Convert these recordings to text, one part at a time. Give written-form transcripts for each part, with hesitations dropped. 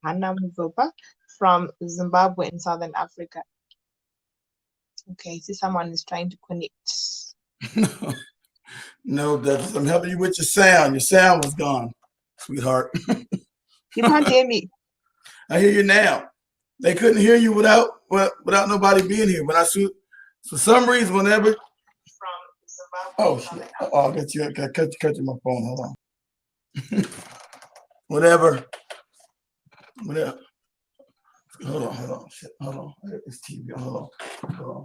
Hannah Mzopa from Zimbabwe in Southern Africa. Okay, I see someone is trying to connect. No, Duchess, I'm helping you with your sound. Your sound was gone, sweetheart. You can't hear me. I hear you now. They couldn't hear you without nobody being here. But for some reason, whenever oh shit, oh, I got you. I cut you my phone. Hold on. whatever, whatever. Hold on. Shit, hold on. It's TV. Hold on.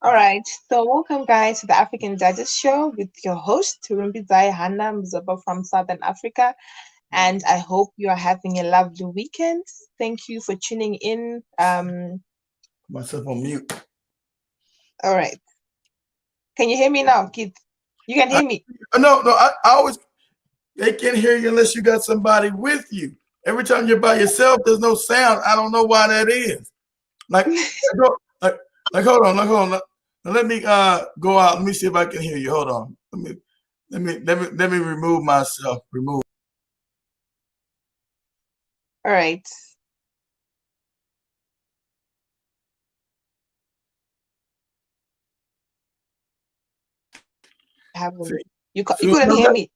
All right, so welcome guys to the African Judges Show with your host Rumbidzai Hannah Mzoba from Southern Africa, and I hope you are having a lovely weekend. Thank you for tuning in. Myself on mute. All right, can you hear me now, kids? You can hear me? No. I always they can't hear you unless you got somebody with you. Every time you're by yourself, there's no sound. I don't know why that is. Like hold on. Now let me go out. Let me see if I can hear you. Hold on. Let me remove myself. Remove. All right. You couldn't hear me.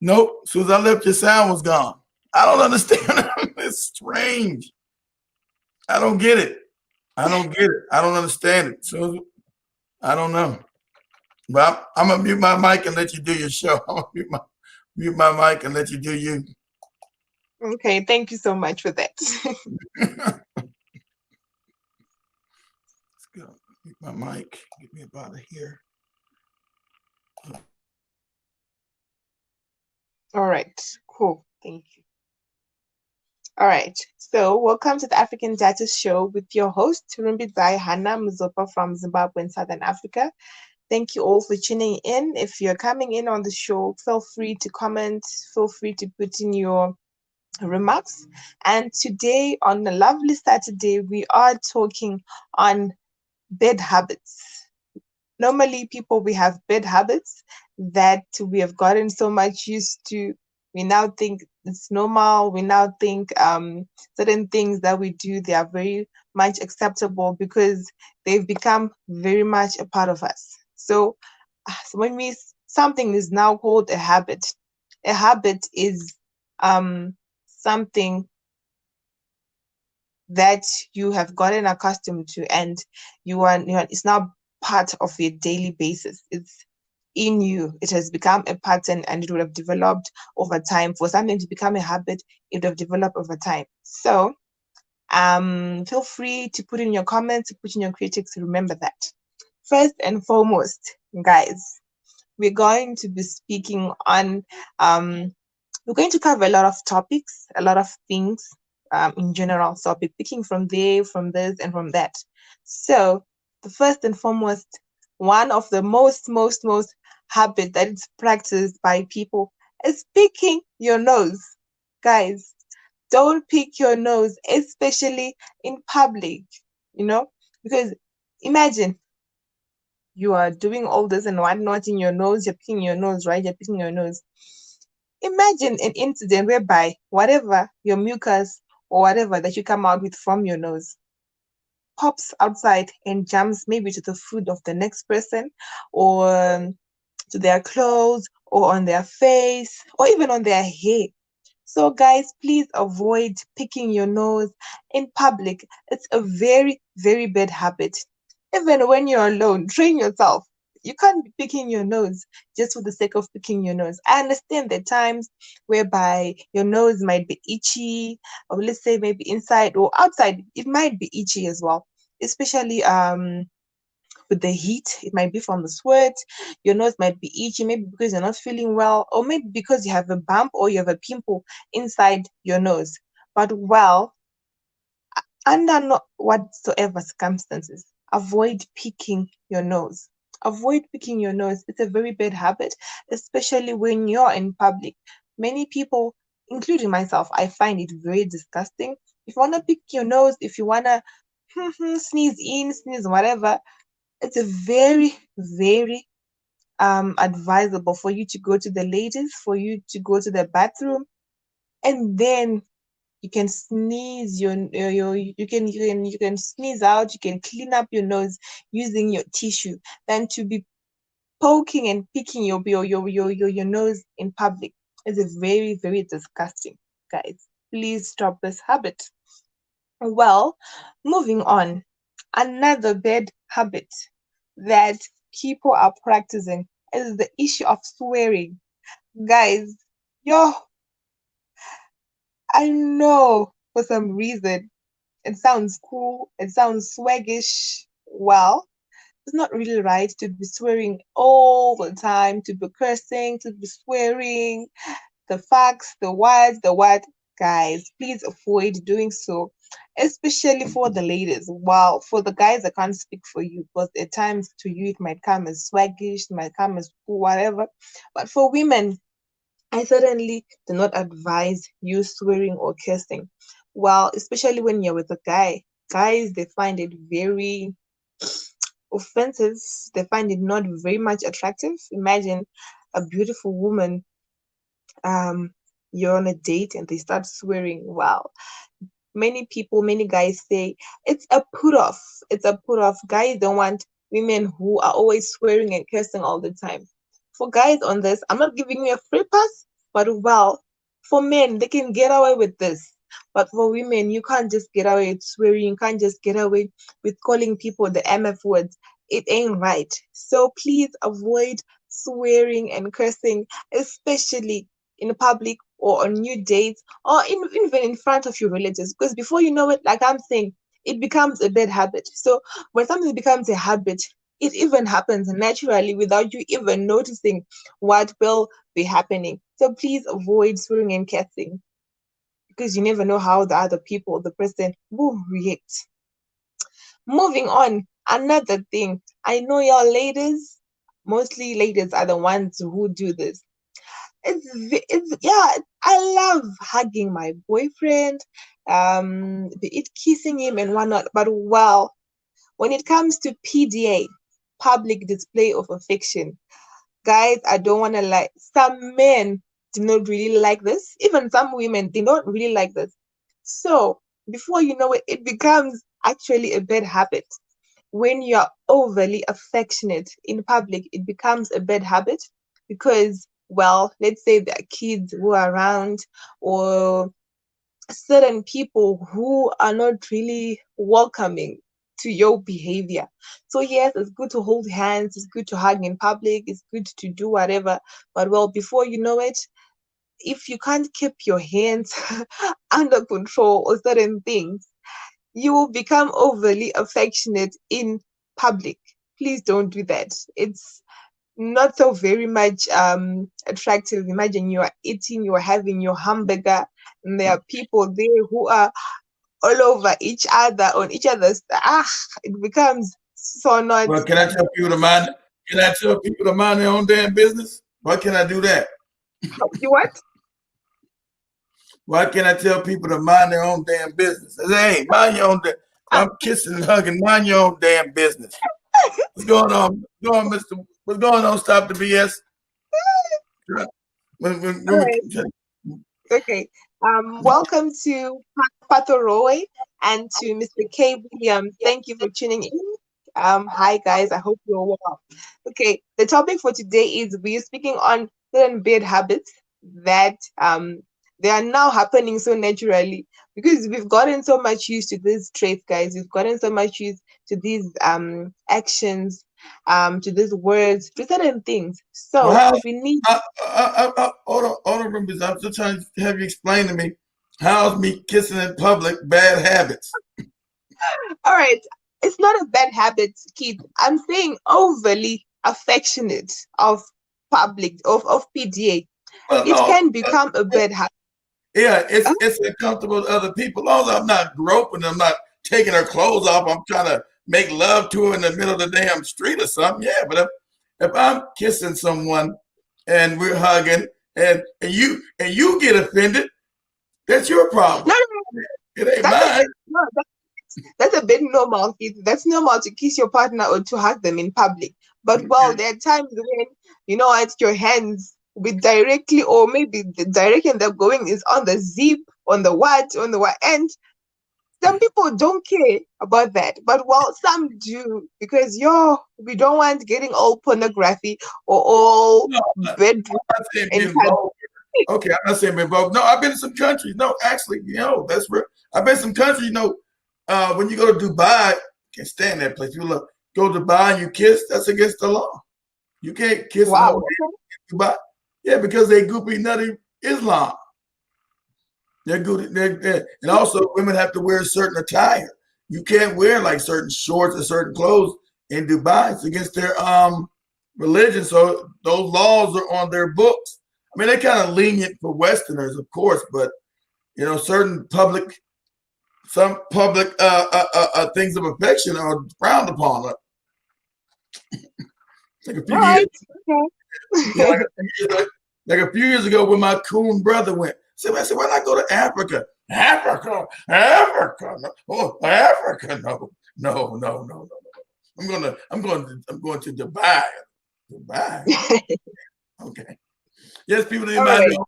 Nope. As soon as I left, your sound was gone. I don't understand. It's strange. I don't get it. I don't understand it. So I don't know. But I'm gonna mute my mic and let you do your show. I'm gonna mute my mic and let you do you. Okay, thank you so much for that. Let's go. Mute my mic. Get me up out of here. All right, cool. Thank you. All right, so welcome to the African Judges Show with your host, Rumbidzai Hannah Mzopa from Zimbabwe in Southern Africa. Thank you all for tuning in. If you're coming in on the show, feel free to comment, feel free to put in your remarks. And today, on a lovely Saturday, we are talking on bad habits. Normally, people, we have bad habits that we have gotten so much used to. We now think it's normal. We now think certain things that we do, they are very much acceptable because they've become very much a part of us. So when something is now called a habit is something that you have gotten accustomed to, and it's now part of your daily basis. It's in you. It has become a pattern, and it would have developed over time. For something to become a habit, it would have developed over time. So feel free to put in your comments, to put in your critics. Remember that. First and foremost, guys, we're going to be speaking on we're going to cover a lot of topics, a lot of things in general. So I'll be picking from there, from this, and from that. So the first and foremost, one of the most habit that is practiced by people is picking your nose. Guys, don't pick your nose, especially in public, because imagine you are doing all this and whatnot in your nose, you're picking your nose, right? You're picking your nose. Imagine an incident whereby whatever your mucus or whatever that you come out with from your nose pops outside and jumps maybe to the food of the next person, or to their clothes, or on their face, or even on their hair. So guys, please avoid picking your nose in public. It's a very, very bad habit. Even when you're alone, train yourself. You can't be picking your nose just for the sake of picking your nose. I understand the times whereby your nose might be itchy, or let's say maybe inside or outside, it might be itchy as well. Especially with the heat, it might be from the sweat. Your nose might be itchy, maybe because you're not feeling well, or maybe because you have a bump or you have a pimple inside your nose. But under no whatsoever circumstances, avoid picking your nose. Avoid picking your nose. It's a very bad habit, especially when you're in public. Many people, including myself, I find it very disgusting. If you want to pick your nose, if you want to sneeze in, sneeze whatever, it's a very, very advisable for you to go to the ladies, for you to go to the bathroom, and then you can sneeze you can sneeze out, you can clean up your nose using your tissue, than to be poking and picking your nose in public. Is very, very disgusting, guys. Please stop this habit. Well, moving on. Another bad habit that people are practicing is the issue of swearing. Guys, yo, I know for some reason it sounds cool, it sounds swaggish. Well, it's not really right to be swearing all the time, to be cursing, to be swearing, the facts, the words, the what. Guys, please avoid doing so, especially for the ladies. While for the guys, I can't speak for you because at times to you it might come as swaggish, it might come as cool, whatever. But for women, I certainly do not advise you swearing or cursing. Well, especially when you're with a guy, guys, they find it very offensive. They find it not very much attractive. Imagine a beautiful woman, um, you're on a date and they start swearing. Wow, many people, many guys say it's a put off. It's a put off. Guys don't want women who are always swearing and cursing all the time. For guys on this, I'm not giving you a free pass, but well, for men, they can get away with this. But for women, you can't just get away with swearing. You can't just get away with calling people the MF words. It ain't right. So please avoid swearing and cursing, especially in public or on new dates or even in front of your relatives, because before you know it, like I'm saying, it becomes a bad habit. So when something becomes a habit, it even happens naturally without you even noticing what will be happening. So please avoid swearing and cursing, because you never know how the other people, the person, will react. Moving on, another thing, I know y'all ladies, mostly ladies are the ones who do this. It's yeah, I love hugging my boyfriend, be it kissing him and whatnot. But well, when it comes to PDA, public display of affection, guys, I don't want to lie. Some men do not really like this. Even some women, they don't really like this. So before you know it, it becomes actually a bad habit. When you're overly affectionate in public, it becomes a bad habit because, well, let's say there are kids who are around, or certain people who are not really welcoming to your behavior. So yes, it's good to hold hands, it's good to hug in public, it's good to do whatever. But well, before you know it, if you can't keep your hands under control or certain things, you will become overly affectionate in public. Please don't do that. It's not so very much attractive. Imagine you are eating, you are having your hamburger, and there are people there who are all over each other, on each other's. It becomes so not. Well, can I tell people to mind? Can I tell people to mind their own damn business? Why can't I do that? You what? Why can't I tell people to mind their own damn business? I say, hey, mind your own. I'm kissing and hugging. Mind your own damn business. What's going on? What's going on, Mister? What's going on? Stop the BS. All right. Okay. Welcome to Pato Roy and to Mr. K. Williams. Thank you for tuning in. Hi guys, I hope you're well. Okay, the topic for today is we're speaking on certain bad habits that they are now happening so naturally because we've gotten so much used to these traits, guys. We've gotten so much used to these actions, to these words, to certain things. So Well, we need. hold on, Rumbus. I'm still trying to have you explain to me how's me kissing in public bad habits. All right, it's not a bad habit, kid. I'm saying overly affectionate of public of PDA. Well, It no, can become a bad habit. yeah, it's uncomfortable to other people. As long as I'm not groping, I'm not taking her clothes off. I'm trying to make love to her in the middle of the damn street or something. Yeah, but if I'm kissing someone and we're hugging and you get offended, that's your problem. No, no, no. It ain't That's a mine. no, that's a bit normal, kid. That's normal to kiss your partner or to hug them in public. But well, there are times when you know what, your hands will be directly, or maybe the direction they're going is on the zip, on the what, and some people don't care about that, but well, some do, because we don't want getting all pornography or all No, bedroom I'm not saying and being vulgar. Okay, I'm not saying being vulgar. No, I've been to some countries. No, actually, that's real. I've been to some countries. When you go to Dubai, can't stand that place. You look, go to Dubai and you kiss. That's against the law. You can't kiss and hold wow. hands in Dubai. Yeah, because they goopy nutty Islam. They're good. And also, women have to wear certain attire. You can't wear like certain shorts or certain clothes in Dubai. It's against their religion. So those laws are on their books. I mean, they're kind of lenient for Westerners, of course, but some public things of affection are frowned upon. Like a few All years, right. yeah, Okay. like a few years ago when my coon brother went. I said, why not go to Africa? Africa, no. Oh, Africa, no, no, no, no, no. I'm going to Dubai. Dubai. Okay. Yes, people in All my right. know.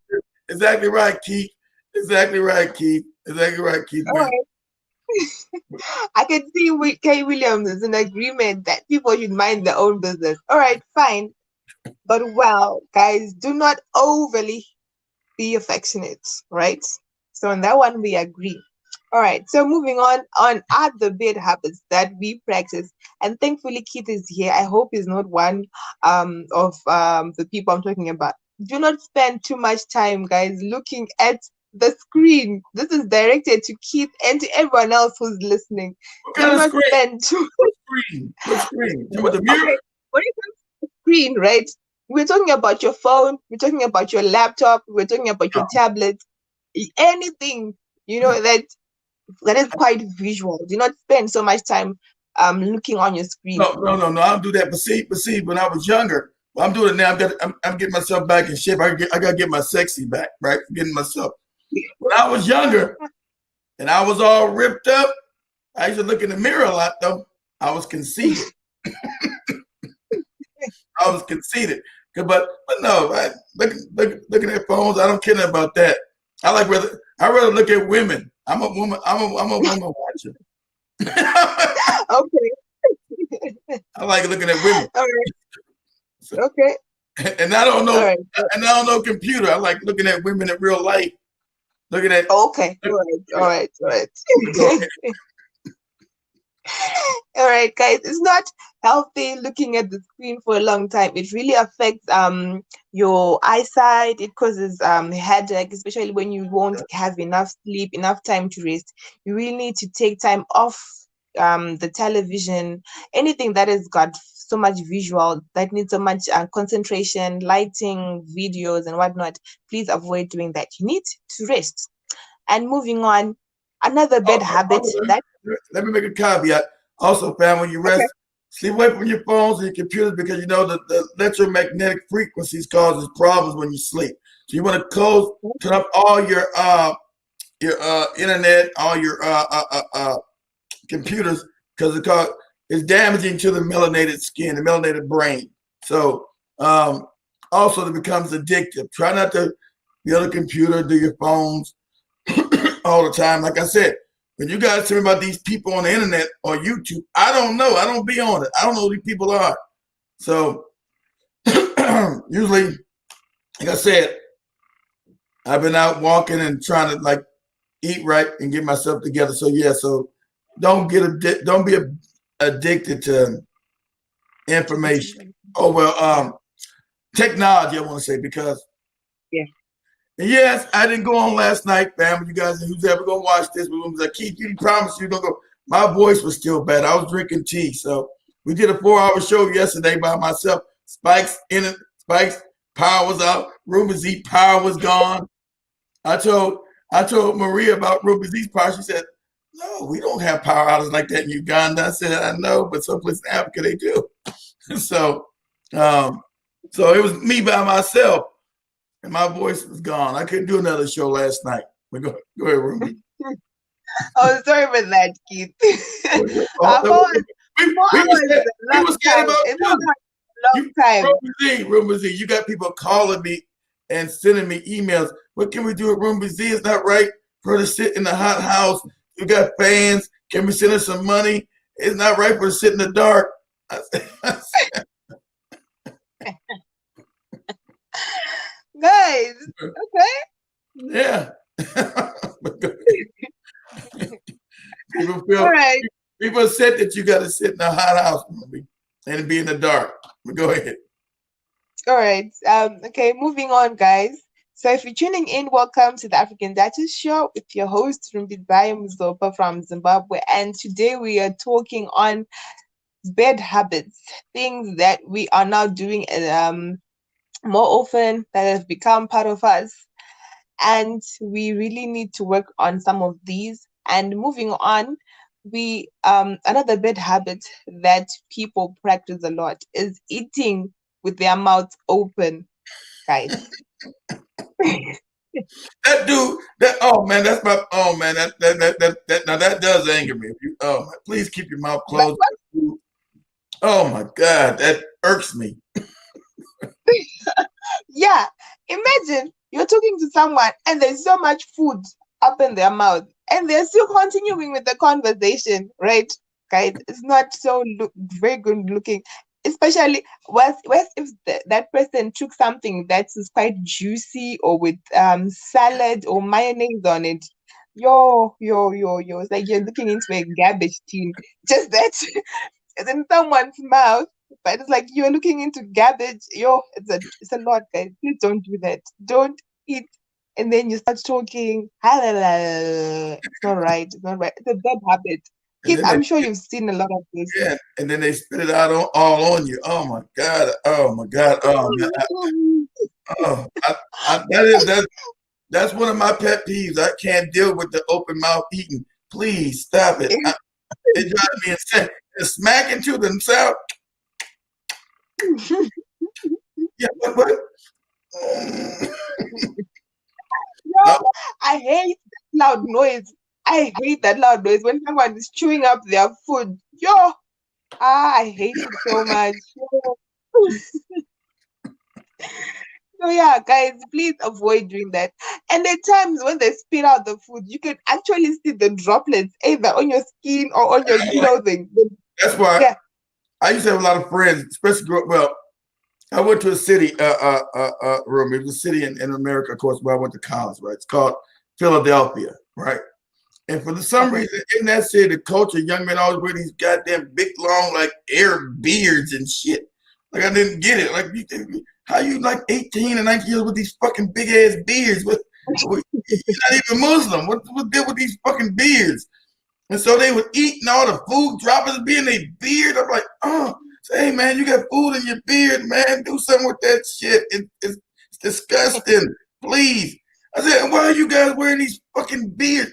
Exactly right, Keith. Exactly right, Keith. Exactly right, Keith. All right. I can see Kay Williams is in agreement that people should mind their own business. All right, fine. But well, guys, do not overly be affectionate, right? So on that one we agree. All right, so moving on other bad habits that we practice, and thankfully Keith is here. I hope he's not one of the people I'm talking about. Do not spend too much time, guys, looking at the screen. This is directed to Keith and to everyone else who's listening. What Do kind of not screen? spend too What screen? What screen? With the mirror? okay. When it comes to screen, right? We're talking about your phone, we're talking about your laptop, we're talking about your tablet, anything, that is quite visual. Do not spend so much time looking on your screen. No, no, no, no. I don't do that. But see, when I was younger, well, I'm doing it now. I'm getting myself back in shape. I got to get my sexy back, right? Getting myself. When I was younger and I was all ripped up, I used to look in the mirror a lot, though. I was conceited. I was conceited. But no, looking at phones, I don't care about that. I rather look at women. I'm a woman. I'm a woman watcher. Okay. I like looking at women. All right. So, Okay. and I don't All know, right. and I don't know computer. I like looking at women in real life. Looking at. Okay. All right. All right. All Go right. ahead. All right, guys. It's not healthy looking at the screen for a long time. It really affects your eyesight. It causes headache, especially when you won't have enough sleep, enough time to rest. You really need to take time off the television, anything that has got so much visual, that needs so much concentration, lighting, videos, and whatnot. Please avoid doing that. You need to rest. And moving on, another bad habit Also, that let me make a caveat. Also, fam, when you okay. rest, sleep away from your phones and your computers because you know the electromagnetic frequencies causes problems when you sleep. So you want to turn up all your internet, all your computers because it's damaging to the melanated skin, the melanated brain. So also it becomes addictive. Try not to be on a computer, do your phones all the time. Like I said, when you guys tell me about these people on the internet or YouTube, I don't know. I don't be on it. I don't know who these people are. So usually, like I said, I've been out walking and trying to like eat right and get myself together. So yeah, so don't be addicted to information. Oh well, technology. I want to say because Yeah. yes, I didn't go on last night, family. You guys, who's ever gonna watch this? We was like, Keith, you promised you gonna go. My voice was still bad. I was drinking tea, so we did a 4-hour show yesterday by myself. Spike's in it. Spike's power was out. Ruby Z power was gone. I told Maria about Ruby Z's power. She said, "No, we don't have power outages like that in Uganda." I said, "I know, but someplace in Africa they do." so, so it was me by myself. And my voice was gone. I couldn't do another show last night. But go ahead, Ruby. Oh, sorry for that, Keith. Oh, Four, we, four we, were hours is scared, a we long were scared time. about It's you. not You, time. Room Z, you got people calling me and sending me emails. What can we do at Room Z? It's not right for her to sit in the hot house. You got fans. Can we send her some money? It's not right for her to sit in the dark. Guys, okay. Yeah. People All feel right. people said that you got to sit in a hot house and be in the dark. But go ahead. All right. Okay, moving on, guys. So if you're tuning in, welcome to the African Duchess Show with your host Rumbidzai Mzopa from Zimbabwe. And today we are talking on bad habits, things that we are now doing more often that have become part of us. And we really need to work on some of these. And moving on, we another bad habit that people practice a lot is eating with their mouths open, guys. That dude, that oh man, that's my oh man, that now that does anger me. Oh, please keep your mouth But closed. Oh my God, that irks me. yeah, imagine you're talking to someone and there's so much food up in their mouth and they're still continuing with the conversation, right? Guys, it's not so very good looking, especially was if that person took something that is quite juicy or with salad or mayonnaise on it. Yo, it's like you're looking into a garbage tin. Just that it's in someone's mouth, but it's like you're looking into garbage. Yo, it's a lot, guys. Please don't do that. Don't eat and then you start talking. It's not right. It's not right. It's a bad habit. And Kids, then they I'm sure you've seen a lot of this. yeah, and then they spit it out all on you. Oh my God. Oh my God. Oh man. Oh, that's one of my pet peeves. I can't deal with the open mouth eating. Please stop it. It drives me insane. They're smacking to themselves. Yeah, what? No, I hate that loud noise. I hate that loud noise when someone is chewing up their food. I hate it so much. So yeah, guys, please avoid doing that. And at times when they spit out the food, you can actually see the droplets either on your skin or on your clothing. That's why Yeah. I used to have a lot of friends, especially well, I went to a city, room. It was a city in America, of course, where I went to college, right? It's called Philadelphia, right? And for some Okay. reason, in that city, the culture, young men always wear these goddamn big, long, like Arab beards and shit. Like I didn't get it. Like how you like 18 and 19 years with these fucking big ass beards? You're not even Muslim. What's good with these fucking beards? And so they would eat and all the food droppers be in their beard. I'm like, oh, say, hey man, you got food in your beard, man. Do something with that shit. It's disgusting. Please. I said, why are you guys wearing these fucking beards?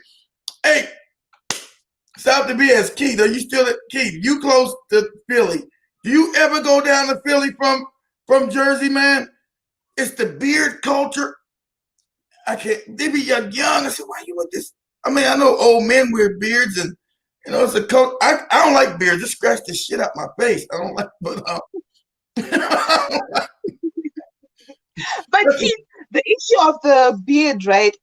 Hey, South to BS, Keith, are you still at Keith? You close to Philly. Do you ever go down to Philly from Jersey, man? It's the beard culture. I can't. They be young. I said, why you with this? I mean, I know old men wear beards, and it's a coat. I don't like beards. Just scratch the shit out my face. I don't like, But Keith, the issue of the beard, right?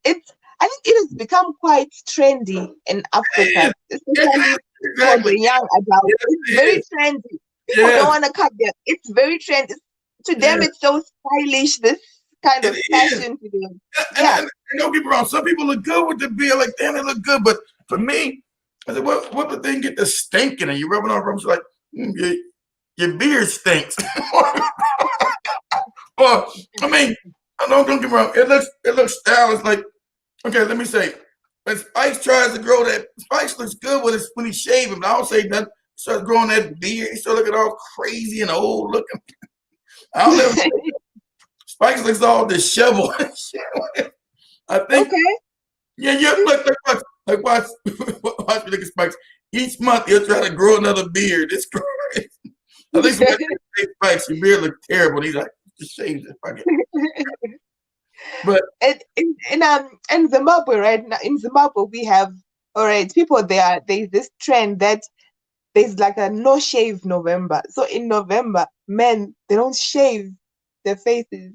I think it has become quite trendy in Africa, especially for exactly. the young adults. Yes, It's it very is. trendy. People don't Yes, want to cut them. It's very trendy. To them, yes, it's so stylish, this kind it of is. fashion to them. Yeah. And don't get me wrong. Some people look good with the beard. Like, damn, they look good. But for me, I said, what the thing get the stinking and you rubbing on rubs like your beard stinks. Well, I mean, don't get me wrong. It looks stylish. Like, okay, let me say, when Spikes tries to grow that, Spikes looks good when he's shaving. But I don't say nothing. He starts growing that beard. He starts looking all crazy and old looking. I don't ever. Spikes looks all disheveled. I think. Okay. Yeah. Watch me look at Spikes. Each month he'll try to grow another beard. It's crazy. I think somebody say Spikes, your beard looks terrible. He's like, just shave it. Fuck it. But in Zimbabwe, right now in Zimbabwe we have all right, people there's this trend that there's like a no shave November. So in November, men they don't shave their faces.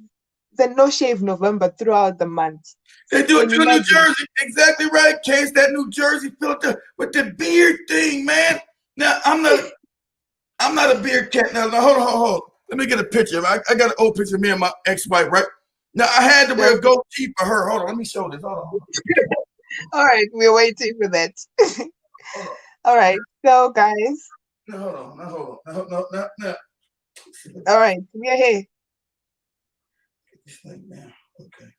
It's a no shave November throughout the month. They do it Can you to New imagine? Jersey. Exactly right, Case. That New Jersey filter with the beard thing, man. Now I'm not a beard cat. Now hold on, hold on. Let me get a picture. I got an old picture of me and my ex-wife, right? Now I had to wear a Okay. goatee for her. Hold on, let me show this. Hold on. All right, we're waiting for that. Hold on. All right, so guys, No, hold on. No, hold on. No, no, no. all right, we're here. Get this thing now. Okay.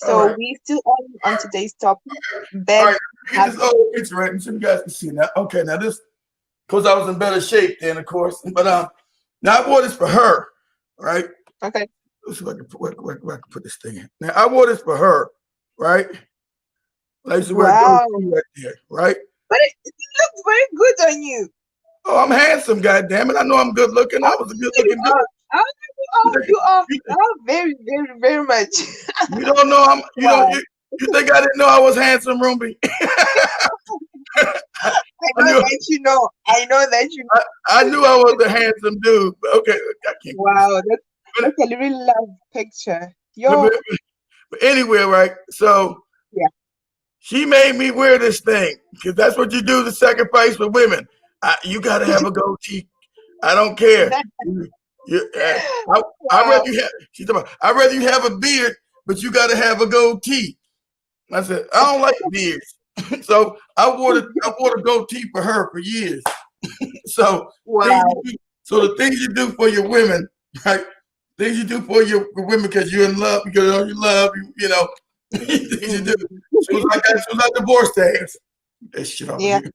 All So right. we still on today's topic, All bed right. Get this habits. old picture right, so you guys can see now. Okay, now this, because I was in better shape then, of course. But now I wore this for her, right? Okay. Let's see if I can where I can put this thing in. Now I wore this for her, right? I used to wear a Wow. goatee right there, right? But it looks very good on you. Oh, I'm handsome, goddammit. I know I'm good looking. I was a good Honestly, you looking dude. are. You are very, very, very much. You don't know I'm you don't Wow. you think I didn't know I was handsome, Ruby? I I know knew that you know. I know that you I knew I was a handsome dude. But okay, I can't get this. wow, But, that's a really love picture. but, but, Yo, but anyway, right? So yeah. she made me wear this thing because that's what you do to sacrifice for women. You got to have a goatee. I don't care. I rather Wow. you have. She's talking about. I rather you have a beard, but you got to have a goatee. I said I don't like beards, so I wore the goatee for her for years. So Wow. the things you do for your women, right? Things you do for your women because you're in love, because you love, you know, things you do. Mm. She was like divorce days. That shit over Yeah. here.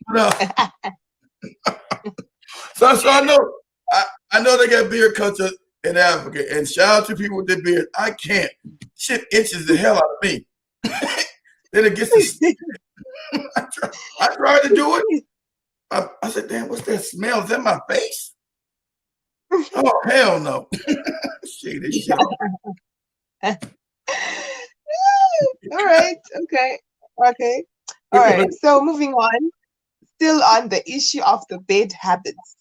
No. So I know they got beard culture in Africa, and shout out to people with their beard. I can't. Shit itches the hell out of me. Then it gets to. I tried to do it. I said, damn, what's that smell? Is that my face? Oh hell no. See this shit. All right. Okay. Okay. All right. So moving on, still on the issue of the bed habits.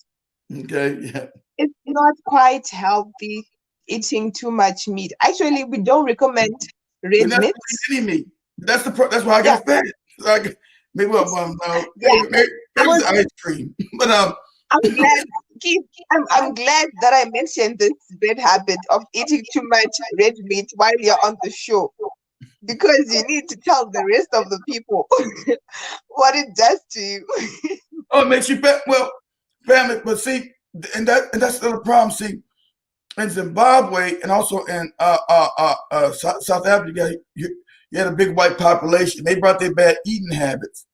Okay, yeah. It's not quite healthy eating too much meat. Actually, we don't recommend You're red not meat. eating me. That's why I Yeah. got fat. Like maybe Yeah. maybe I it's was the ice cream. But I'm glad Keith, I'm glad that I mentioned this bad habit of eating too much red meat while you're on the show. Because you need to tell the rest of the people what it does to you. oh, it makes you fat. Well, family, but see, and that's the problem. See, in Zimbabwe and also in South Africa, you had a big white population. They brought their bad eating habits.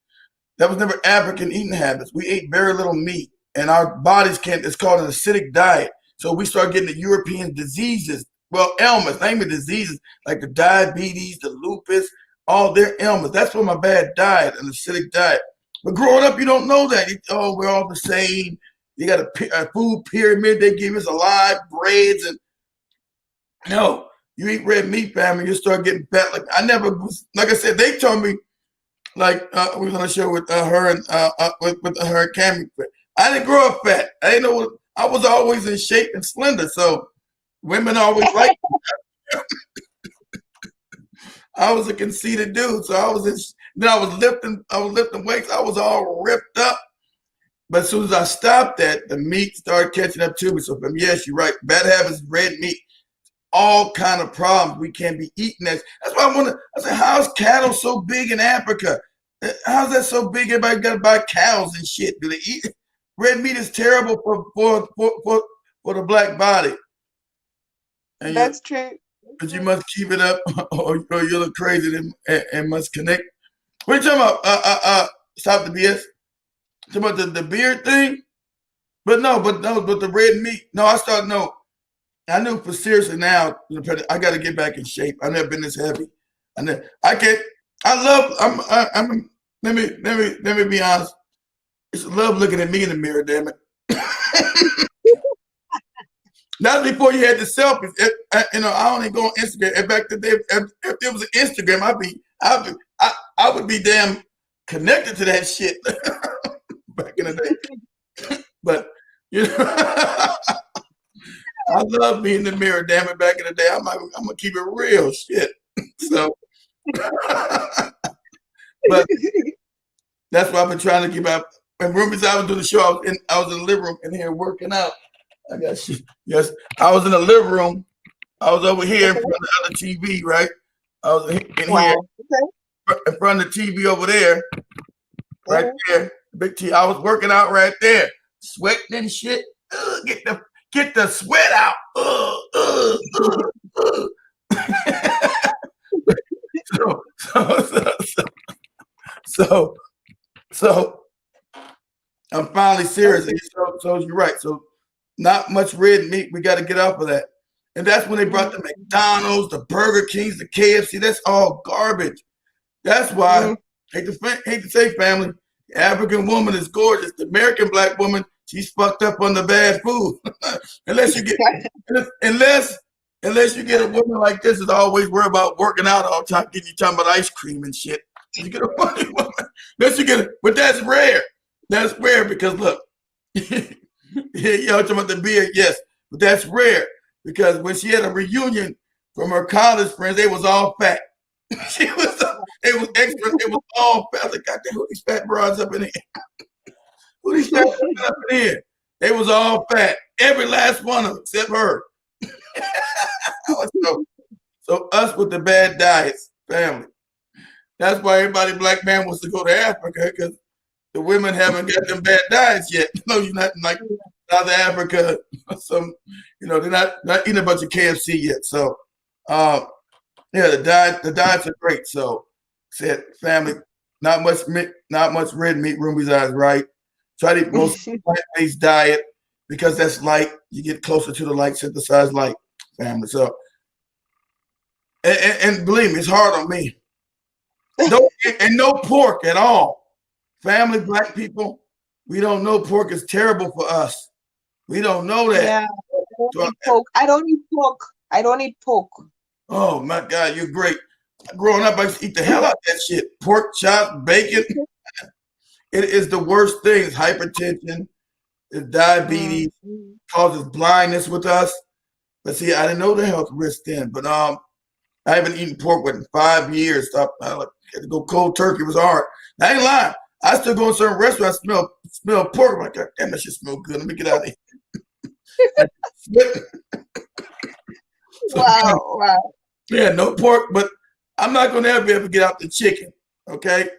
That was never African eating habits. We ate very little meat, and our bodies can't. It's called an acidic diet. So we start getting the European diseases. Well, ailments, namely diseases like the diabetes, the lupus, all their ailments. That's from a bad diet, an acidic diet. But growing up, you don't know that. Oh, we're all the same. You got a food pyramid. They give us alive breads and no. You eat red meat, family, you start getting fat. Like I never was. Like I said, they told me like we was on a show with her and with her and Cammy. I didn't grow up fat. I didn't know what I was always in shape and slender. So women always like I was a conceited dude. So then I was lifting weights. I was all ripped up. But as soon as I stopped that, the meat started catching up to me. So yes, you're right. Bad habits, red meat, all kind of problems. We can't be eating that. That's why I said, how's cattle so big in Africa? How's that so big? Everybody got to buy cows and shit. Do they eat? Red meat is terrible for the black body, and That's true. but you must keep it up, or you look crazy and must connect. What are you talking about? Stop the BS. Talking about the beard thing, but the red meat. No, no. I knew for seriously now. I got to get back in shape. I've never been this heavy. I can't. I love. I'm. Let me be honest. It's love looking at me in the mirror. Damn it. Not before you had the selfies. I only go on Instagram. And back then, if there was an Instagram, I would be damn connected to that shit back in the day. But you know, I love being in the mirror. Damn it, back in the day, I'm gonna keep it real, shit. So, but that's why I've been trying to keep up. And remember, I was doing the show. I was in the living room in here working out. I got shit. Yes, I was in the living room. I was over here in front of the other TV, right? I was in here in front of the TV over there, right there. Big T. I was working out right there, sweating and shit. Get the sweat out. So I'm finally serious. So you're right. So not much red meat. We got to get off of that. And that's when they brought the McDonald's, the Burger Kings, the KFC. That's all garbage. That's why, hate to say, family, the African woman is gorgeous. The American black woman, she's fucked up on the bad food. unless you get a woman like this that's always worried about working out all the time, getting you talking about ice cream and shit. You get a funny woman. But that's rare. That's rare because look, y'all talking about the beard, yes, but that's rare because when she had a reunion from her college friends, they was all fat. It was extra. It was all fat. I was like, God damn, who these fat broads up in here? Who these fat broads up in here? They was all fat. Every last one of them except her. So us with the bad diets, family. That's why everybody black man wants to go to Africa because the women haven't got them bad diets yet. No, you're not like South Africa. They're not eating a bunch of KFC yet. So, the diets are great. So, said family, not much red meat. Ruby's eyes right. Try to eat most plant-based diet because that's light. You get closer to the light, synthesized light, family. So, and believe me, it's hard on me. No pork at all. Family, black people, we don't know pork is terrible for us. We don't know that. Yeah, I don't eat pork. I don't eat pork. Oh my God, you're great. Growing up, I used to eat the hell out of that shit. Pork chops, bacon. It is the worst thing. It's hypertension, it's diabetes, causes blindness with us. But see, I didn't know the health risk then. But I haven't eaten pork in 5 years. I had to go cold turkey. It was hard. I ain't lying. I still go in certain restaurants, smell pork. I'm like, God damn, that shit smell good. Let me get out of here. Wow. Yeah, no pork, but I'm not gonna ever be able to get out the chicken. Okay,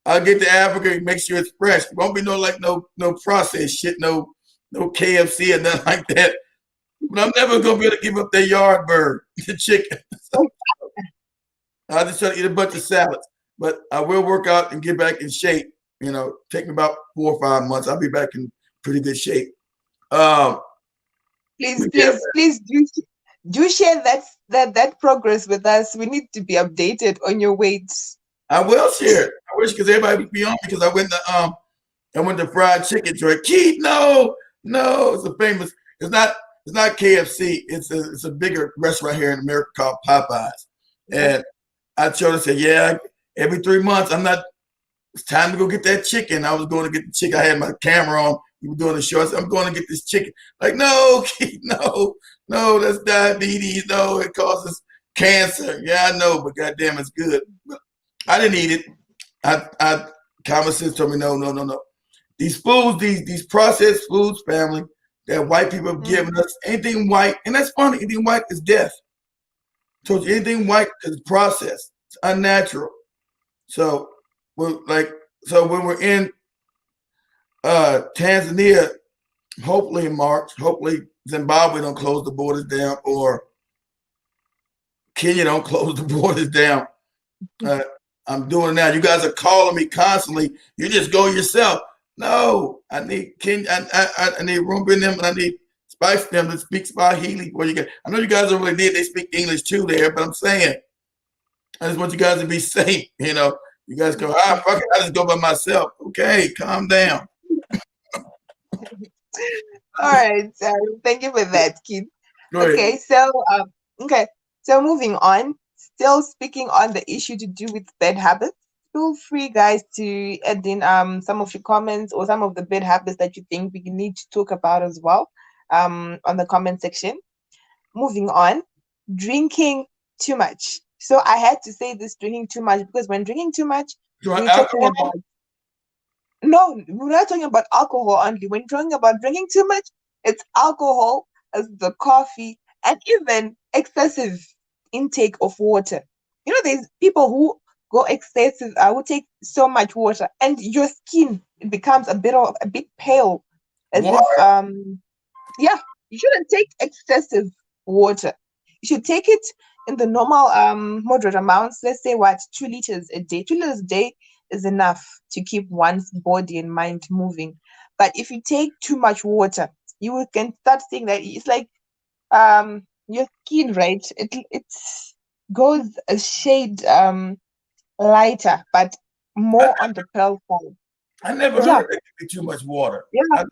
I'll get to Africa and make sure it's fresh. It won't be no processed shit, no KFC or nothing like that. But I'm never gonna be able to give up that yard bird, the chicken. So, I'll just try to eat a bunch of salads. But I will work out and get back in shape. Take me about 4 or 5 months. I'll be back in pretty good shape. Please do share that progress with us. We need to be updated on your weight. I will share it. I wish because everybody would be on because I went to fried chicken joint. Keith, no, it's a famous. It's not KFC. It's a bigger restaurant here in America called Popeyes. And I told her, said, yeah, every 3 months, it's time to go get that chicken. I was going to get the chicken. I had my camera on. We were doing the show. I said, I'm going to get this chicken. Like, no, Keith, no, that's diabetes. No, it causes cancer. Yeah, I know, but goddamn, it's good. But I didn't eat it. Common sense told me, no. These foods, these processed foods, family, that white people have given us, anything white, and that's funny, anything white is death. Told you anything white is processed. It's unnatural. So when we're in Tanzania, hopefully in March, hopefully Zimbabwe don't close the borders down or Kenya don't close the borders down. I'm doing it now. You guys are calling me constantly. You just go yourself. No, I need Kenya. I need Roomba in them, and I need Spice them to speak Swahili. I know you guys don't really need. They speak English too there, but I'm saying I just want you guys to be safe. You guys go, fuck it. I just go by myself. Okay, calm down. All right. Thank you for that, kid. Go ahead. Okay, so okay, so moving on. Still speaking on the issue to do with bad habits. Feel free, guys, to add in some of your comments or some of the bad habits that you think we need to talk about as well on the comment section. Moving on, drinking too much. So I had to say this drinking too much because when drinking too much, You want we're talking alcohol? about no, we're not talking about alcohol only. When you're talking about drinking too much, it's alcohol as the coffee and even excessive intake of water. You know, there's people who go excessive, who take so much water, and your skin it becomes a bit pale, as What? if yeah, you shouldn't take excessive water. You should take it in the normal moderate amounts. Let's say what 2 liters a day. 2 liters a day is enough to keep one's body and mind moving. But if you take too much water, can start seeing that it's like your skin, right? It goes a shade lighter, but I, more on the pale side. I never Yeah, heard that you too much water. yeah. I,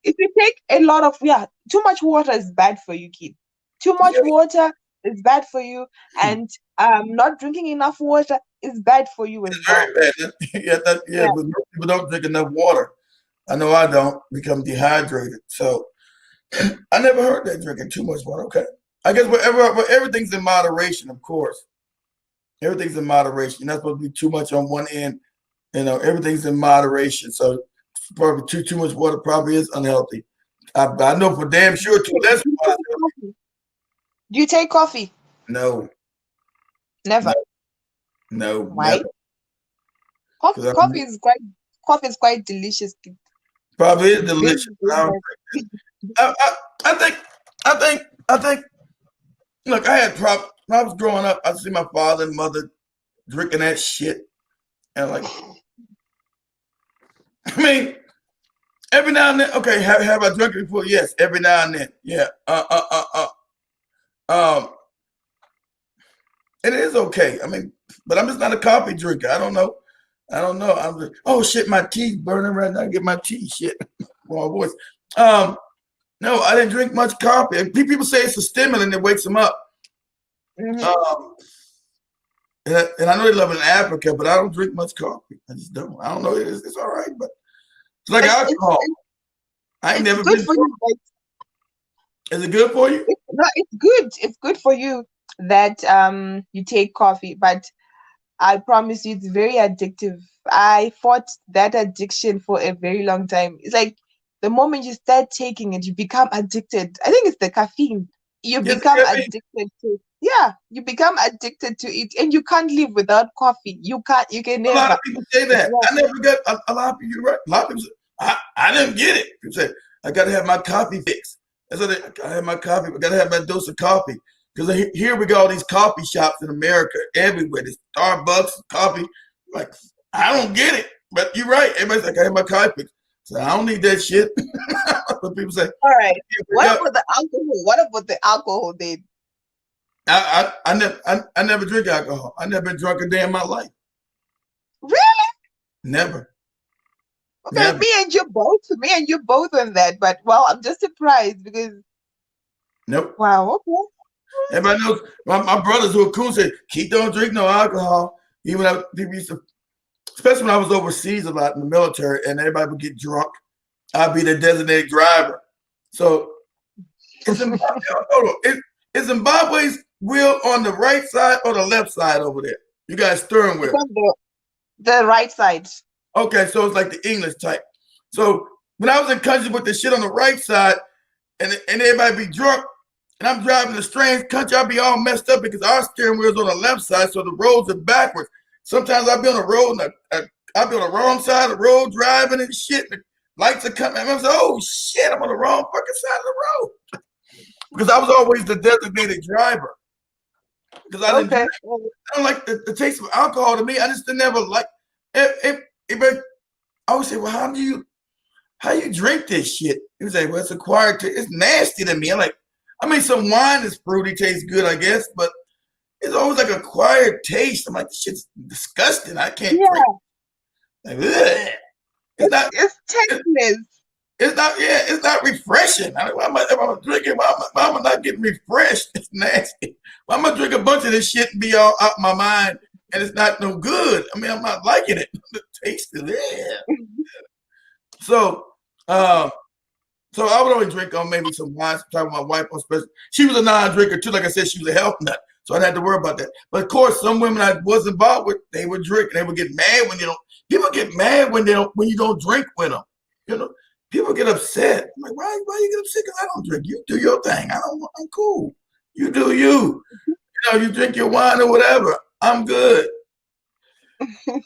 If you take a lot of too much water is bad for you, kid. Too much yeah, water is bad for you, and not drinking enough water is bad for you as well. very bad. Yeah, Yeah. but most people don't drink enough water. I know I don't become dehydrated. So I never heard that drinking too much water. Okay. I guess everything's in moderation, of course. Everything's in moderation. You're not supposed to be too much on one end. Everything's in moderation. So probably too much water probably is unhealthy. I know for damn sure too less Do you water is take healthy. coffee? Do you take coffee? No, no, Never. no, never. Why? Coffee, Because coffee is quite delicious, kid. probably is Very, delicious. But very nice. I think, I think. Look, I had problems when I was growing up. I see my father and mother drinking that shit, and like, I mean, every now and then. Okay, have I drunk it before? Yes, every now and then. Yeah. Um, it is okay. I mean, but I'm just not a coffee drinker. I don't know. I'm just, oh shit, my teeth burning right now. Get my teeth shit. Wrong voice. Um, no, I didn't drink much coffee. And people say it's a stimulant that wakes them up. Mhm. Um, and I know they love it in Africa, but I don't drink much coffee. I just don't. I don't know. It's all right, but it's like It's it's alcohol. it's I ain't it's never good been for drunk. you, but Is it good for you? no, it's good. It's good for you that you take coffee, but I promise you, it's very addictive. I fought that addiction for a very long time. It's like the moment you start taking it, you become addicted. I think it's the caffeine. You Yes, become I mean, addicted to, yeah, you become addicted to it, and you can't live without coffee. You can a lot of never. people say It's that. I never got a lot of people. You're right. A lot of people say, I didn't get it. People say I got to have my coffee fix. That's what I got to have my coffee. I got to have my dose of coffee because here we got all these coffee shops in America everywhere. There's Starbucks coffee. Like I don't get it, but you're right. Everybody's like I have my coffee fix. So I don't need that shit. But people say, all right. here we What go. about the alcohol? What about the alcohol then? I never drink alcohol. I never been drunk a day in my life. Really? Never, Okay, never. me and you both on that. But well, I'm just surprised because Nope. wow, okay. Everybody knows my brothers who are cool say, keep don't drink no alcohol. Even though people used to, especially when I was overseas a lot in the military and everybody would get drunk, I'd be the designated driver. So is Zimbabwe, hold on. Is Zimbabwe's wheel on the right side or the left side over there? You guys steering It's wheel. on the right side. Okay, so it's like the English type. So when I was in countries with the shit on the right side and everybody be drunk, and I'm driving a strange country, I'll be all messed up because our steering wheel's on the left side, so the roads are backwards. Sometimes I'll be on the road and I'll be on the wrong side of the road driving and shit. And the lights are coming. And I'm like, oh shit, I'm on the wrong fucking side of the road. Because I was always the designated driver. Because I didn't drink. Okay. I don't like the taste of alcohol to me. I just never like it. I always say, well, how you drink this shit? He was like, well, it's acquired taste. It's nasty to me. I'm like, I mean, some wine is fruity, tastes good, I guess, but it's always like acquired taste. I'm like, this shit's disgusting. I can't drink. Yeah, Like, ugh. It's not. it's It, tasteless. It's not, yeah, it's not refreshing. Why am I drinking? Why am I not getting refreshed? It's nasty. Why am I drink a bunch of this shit and be all out my mind and it's not no good? I mean, I'm not liking it. The taste is there. So, um, so I would only drink on maybe some wine, sometime with my wife, especially. She was a non-drinker too. Like I said, she was a health nut. So I didn't have to worry about that. But of course, some women I was involved with, they would drink and they would get mad when you don't. People get mad when you don't drink with them. You know, people get upset. I'm like, why you get upset? Because I don't drink. You do your thing. I'm cool. You do you. You know, you drink your wine or whatever. I'm good. Excuse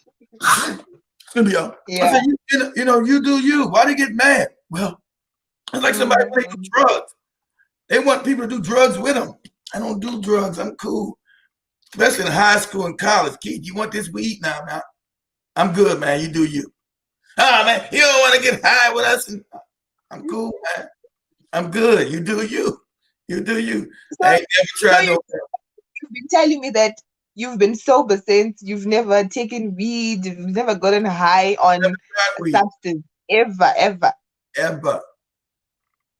me, y'all. Yeah. I said, you do you. Why do you get mad? Well, it's like somebody want to do drugs. They want people to do drugs with them. I don't do drugs. I'm cool. Especially in high school and college. Keith, you want this weed? Now, I'm good, man. You do you. Man, you don't want to get high with us. I'm cool, man. I'm good. You do you. You do you. So, I ain't never tried no. You've been telling me that you've been sober since you've never taken weed, you've never gotten high on a substance. Ever.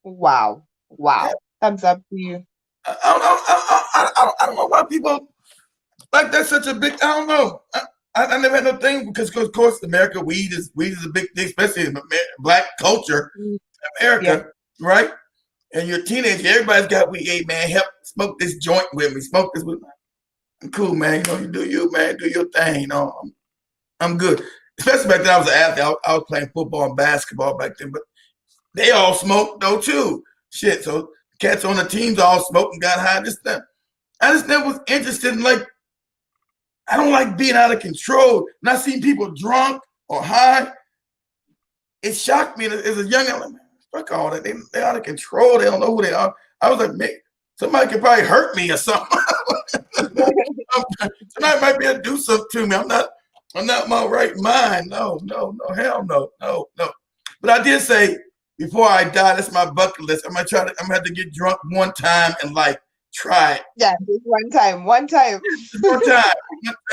Wow. Yeah. Thumbs up to you. I don't know why people like that's such a big. I don't know. I never had no thing because of course America weed is a big thing, especially in black culture, America, right? And you're a teenager, everybody's got weed. Hey man, help smoke this joint with me. Smoke this with me. I'm cool, man. You know, you do you, man. Do your thing. You know, I'm good. Especially back then, I was an athlete. I was playing football and basketball back then, but they all smoked though too. Shit. So cats on the teams all smoked and got high. I just never was interested in like. I don't like being out of control. Not seeing people drunk or high. It shocked me as a young man. Fuck all that. They're out of control. They don't know who they are. I was like, man, somebody could probably hurt me or something. Somebody might be able to do something to me. I'm not my right mind. No, hell no. But I did say before I die, that's my bucket list. I'm gonna have to get drunk one time and like try it. Yeah, just one time. One time.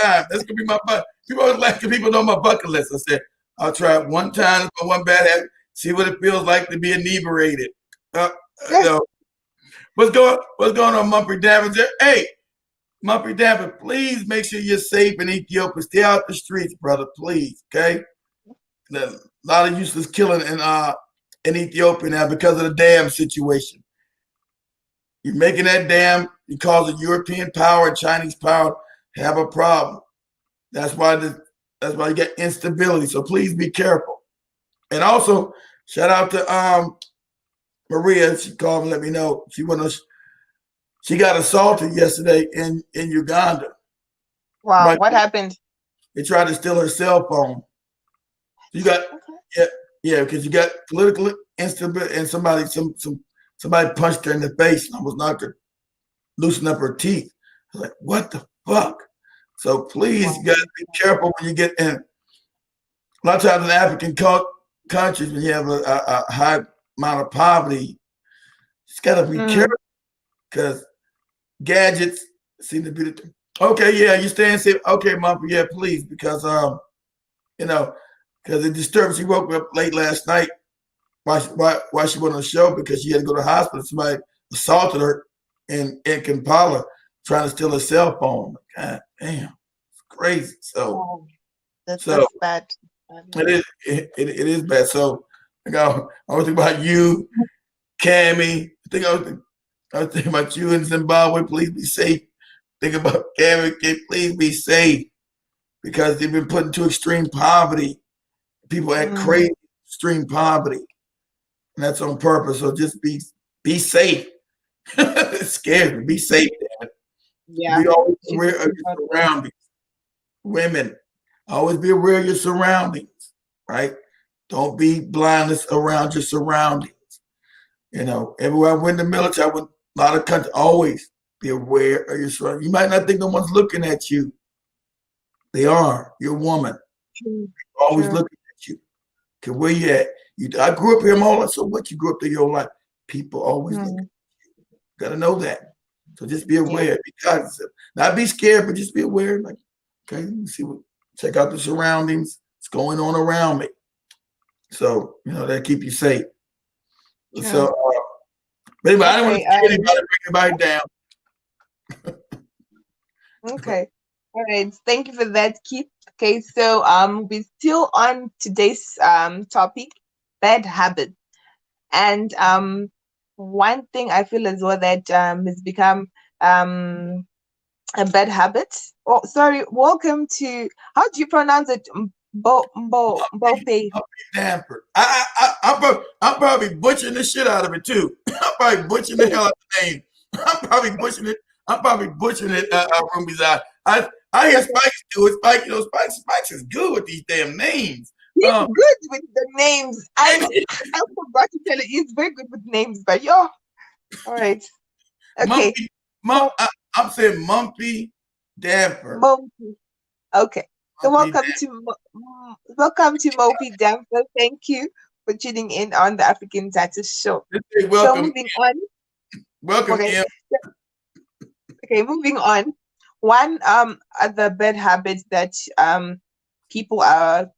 That's gonna be my bucket. People always like people know my bucket list. I said, I'll try it one time for one bad habit, see what it feels like to be inebriated. You know. What's going on, Mumpy David? Hey, Mumpy David, please make sure you're safe in Ethiopia. Stay out the streets, brother, please. Okay? A lot of useless killing in Ethiopia now because of the dam situation. You're making that dam, you cause a European power and Chinese power have a problem. That's why you get instability. So please be careful. And also, shout out to Maria. She called and let me know she got assaulted yesterday in Uganda. Wow, right. What happened? They tried to steal her cell phone. You got because you got political instability and somebody punched her in the face and almost knocked her, loosened up her teeth. I was like, what the fuck? So please, you gotta be careful when you get in. A lot of times in African countries, when you have a high amount of poverty, you just gotta be careful because gadgets seem to be the thing. Okay, yeah, you staying safe. Okay, Mom, yeah, please, because because it disturbed. She woke up late last night. Why she went on the show? Because she had to go to the hospital. Somebody assaulted her in Kampala, trying to steal her cell phone. God damn, it's crazy. So that's bad. It is bad. So I was thinking about you, Cammy. I was thinking about you in Zimbabwe. Please be safe. Think about Cammy. Please be safe because they've been put into extreme poverty. People at crazy extreme poverty. And that's on purpose. So just be safe. It scares me. Be safe, Dad. Yeah. Be always aware of your surroundings. Women, always be aware of your surroundings, right? Don't be blindness around your surroundings. You know, everywhere I went in the military, I went a lot of countries, always be aware of your surroundings. You might not think no one's looking at you. They are. You're a woman. Always looking at you. Okay, where you at? I grew up here, Mola. So what? You grew up there your life. People always look at you. Got to know that. So just be aware. Be cognizant. Not be scared, but just be aware. Like, okay, let me see check out the surroundings. What's going on around me. So, that'll keep you safe. So, True. but anyway, I didn't want Okay. to scare anybody, bring anybody down. Okay. All right. Thank you for that, Keith. Okay, so we're still on today's topic, bad habits. And one thing I feel as well that has become um a bad habit. Oh, sorry. Welcome to, how do you pronounce it? Mbope. Damper. I'm probably butchering the shit out of it too. I'm probably butchering the hell out of the name. I'm probably butchering it. I'm probably butchering it. Ruby's eye. I hear Spikes do it. Spike, Spikes is good with these damn names. He's good with the names. I forgot to tell you, he's very good with names, but yo, all right. Okay. Mumpy, So, I'm saying Mumpy Damper. Mopi. Okay. So Mumpy welcome to Mopi Dancer. Thank you for tuning in on the African Duchess show. Damper. So Welcome, moving on. welcome, Okay. M. Okay, moving on. One other bad habit that people are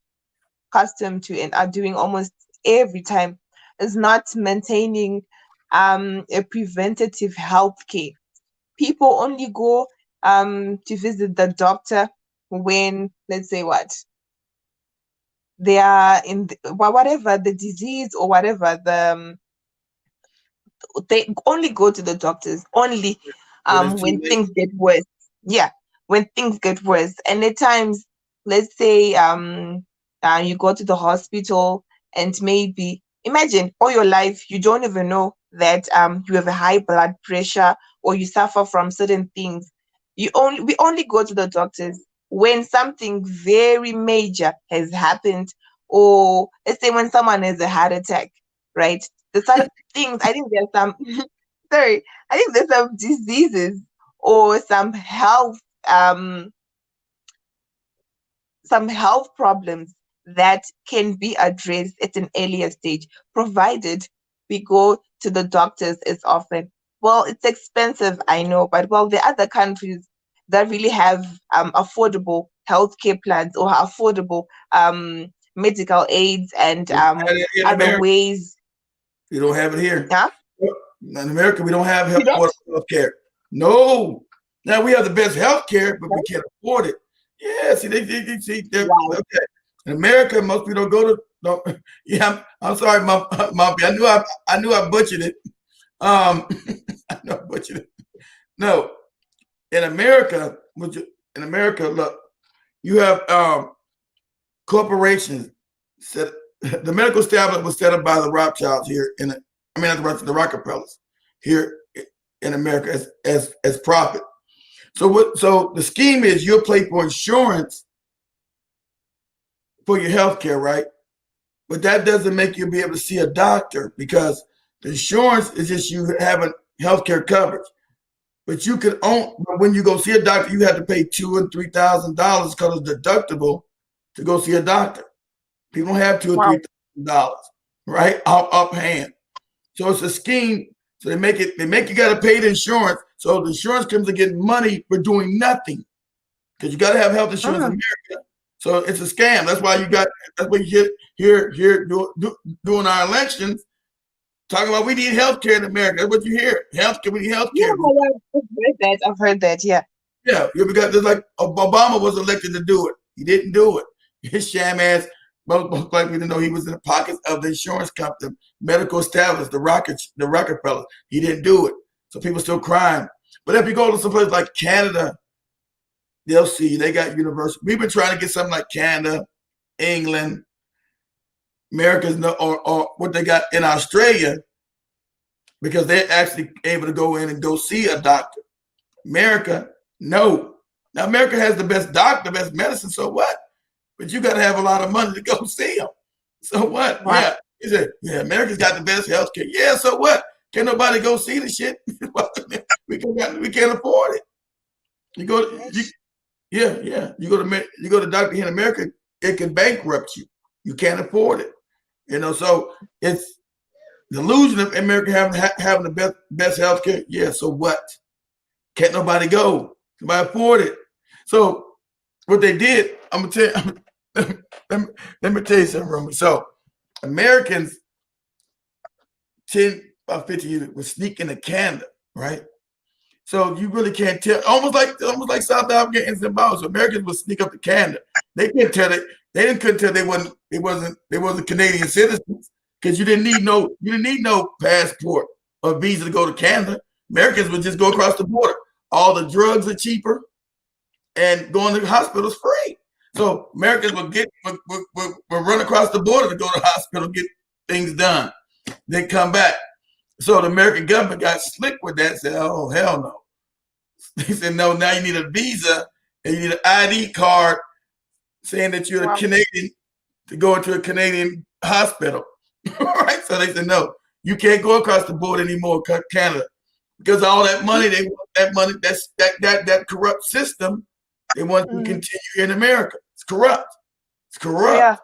accustomed to and are doing almost every time is not maintaining a preventative health care. People only go to visit the doctor when, let's say, what, they are in whatever the disease or whatever they only go to the doctors only When it's too when late. things get worse. Yeah, when things get worse. And at times, let's say you go to the hospital and maybe imagine all your life you don't even know that you have a high blood pressure or you suffer from certain things. We only go to the doctors when something very major has happened, or let's say when someone has a heart attack, right? The sort of things, I think there's some sorry, I think there's some diseases or um some health problems that can be addressed at an earlier stage, provided we go to the doctors as often. Well, it's expensive, I know, but well, the other countries that really have affordable healthcare plans or affordable medical aids and In other America, ways. we don't have it here. Yeah, In America, we don't have you don't. health care. No. Now we have the best health care, but we can't afford it. Yeah, see, they see, Wow. okay. In America, most people don't go to. Don't, yeah, I'm sorry, Mom. I knew I butchered it. I know I butchered it. No, in America, in America, look, you have corporations set. The medical establishment was set up by the Rothschilds here I mean, not the Rockefellers here in America as profit. So the scheme is you'll pay for insurance for your health care, right? But that doesn't make you be able to see a doctor because the insurance is just you having health care coverage. But you can own, but when you go see a doctor, you have to pay $2,000 and $3,000 because it's deductible to go see a doctor. People don't have $2,000 or Wow. $3,000, right? Up hand. So it's a scheme. So they make you got to pay the insurance. So the insurance comes to get money for doing nothing because you got to have health insurance in Mm. America. So it's a scam. That's why that's why you hear doing our elections talking about we need health care in America. That's what you hear. Healthcare, we need health Yeah, care. I've heard that. I've heard that. Yeah. Yeah, because there's like Obama was elected to do it. He didn't do it. His sham ass, most likely to know he was in the pockets of the insurance company, medical establishment, the Rockefeller. He didn't do it. So people still crying. But if you go to some place like Canada, they'll see they got universal. We've been trying to get something like Canada, England, America's or what they got in Australia because they're actually able to go in and go see a doctor. America, no. Now America has the best doctor, best medicine. So what? But you got to have a lot of money to go see them. So what? Wow. Yeah, he said, yeah, America's got the best health care. Yeah, so what? Can nobody go see the shit? we can't afford it. You go, yeah. You go to doctor here in America, it can bankrupt you. You can't afford it. So it's the illusion of America having the best health care. Yeah, so what? Can't nobody go. Nobody afford it. So what they did, I'm gonna tell you, let me tell you something, Roman. So Americans about 50 years would sneak into Canada, right? So you really can't tell. Almost like South Africa and Zimbabwe. So Americans would sneak up to Canada. They couldn't tell it. Couldn't tell they wasn't Canadian citizens because you didn't need no passport or visa to go to Canada. Americans would just go across the border. All the drugs are cheaper, and going to the hospital is free. So Americans would run across the border to go to the hospital, get things done, then come back. So the American government got slick with that. Said, "Oh hell no!" They said, "No, now you need a visa and you need an ID card saying that you're a Canadian to go into a Canadian hospital." Right? So they said, "No, you can't go across the border anymore, Canada, because all that money they want that money that corrupt system they want to continue here in America. It's corrupt. It's corrupt." Yeah.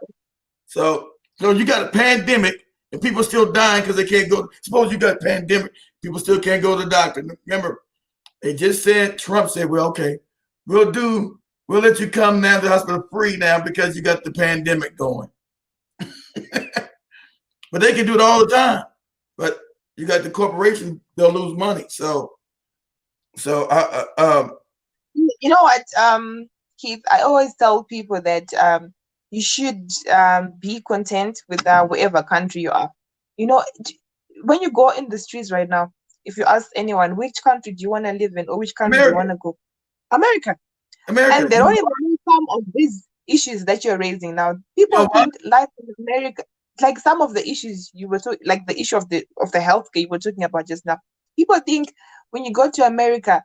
So you got a pandemic and people still dying because they can't go. Suppose you got a pandemic, people still can't go to the doctor. Remember, they just said, Trump said, "Well, okay, we'll let you come now to the hospital free now because you got the pandemic going." But they can do it all the time. But you got the corporation, they'll lose money. So you know what, Keith, I always tell people that you should be content with whatever country you are. You know, when you go in the streets right now, if you ask anyone, which country do you want to live in or which country do you want to go? America. And they don't even know some of these issues that you're raising now. People think life in America, like some of the issues you were talking, like the issue of the healthcare you were talking about just now. People think when you go to America,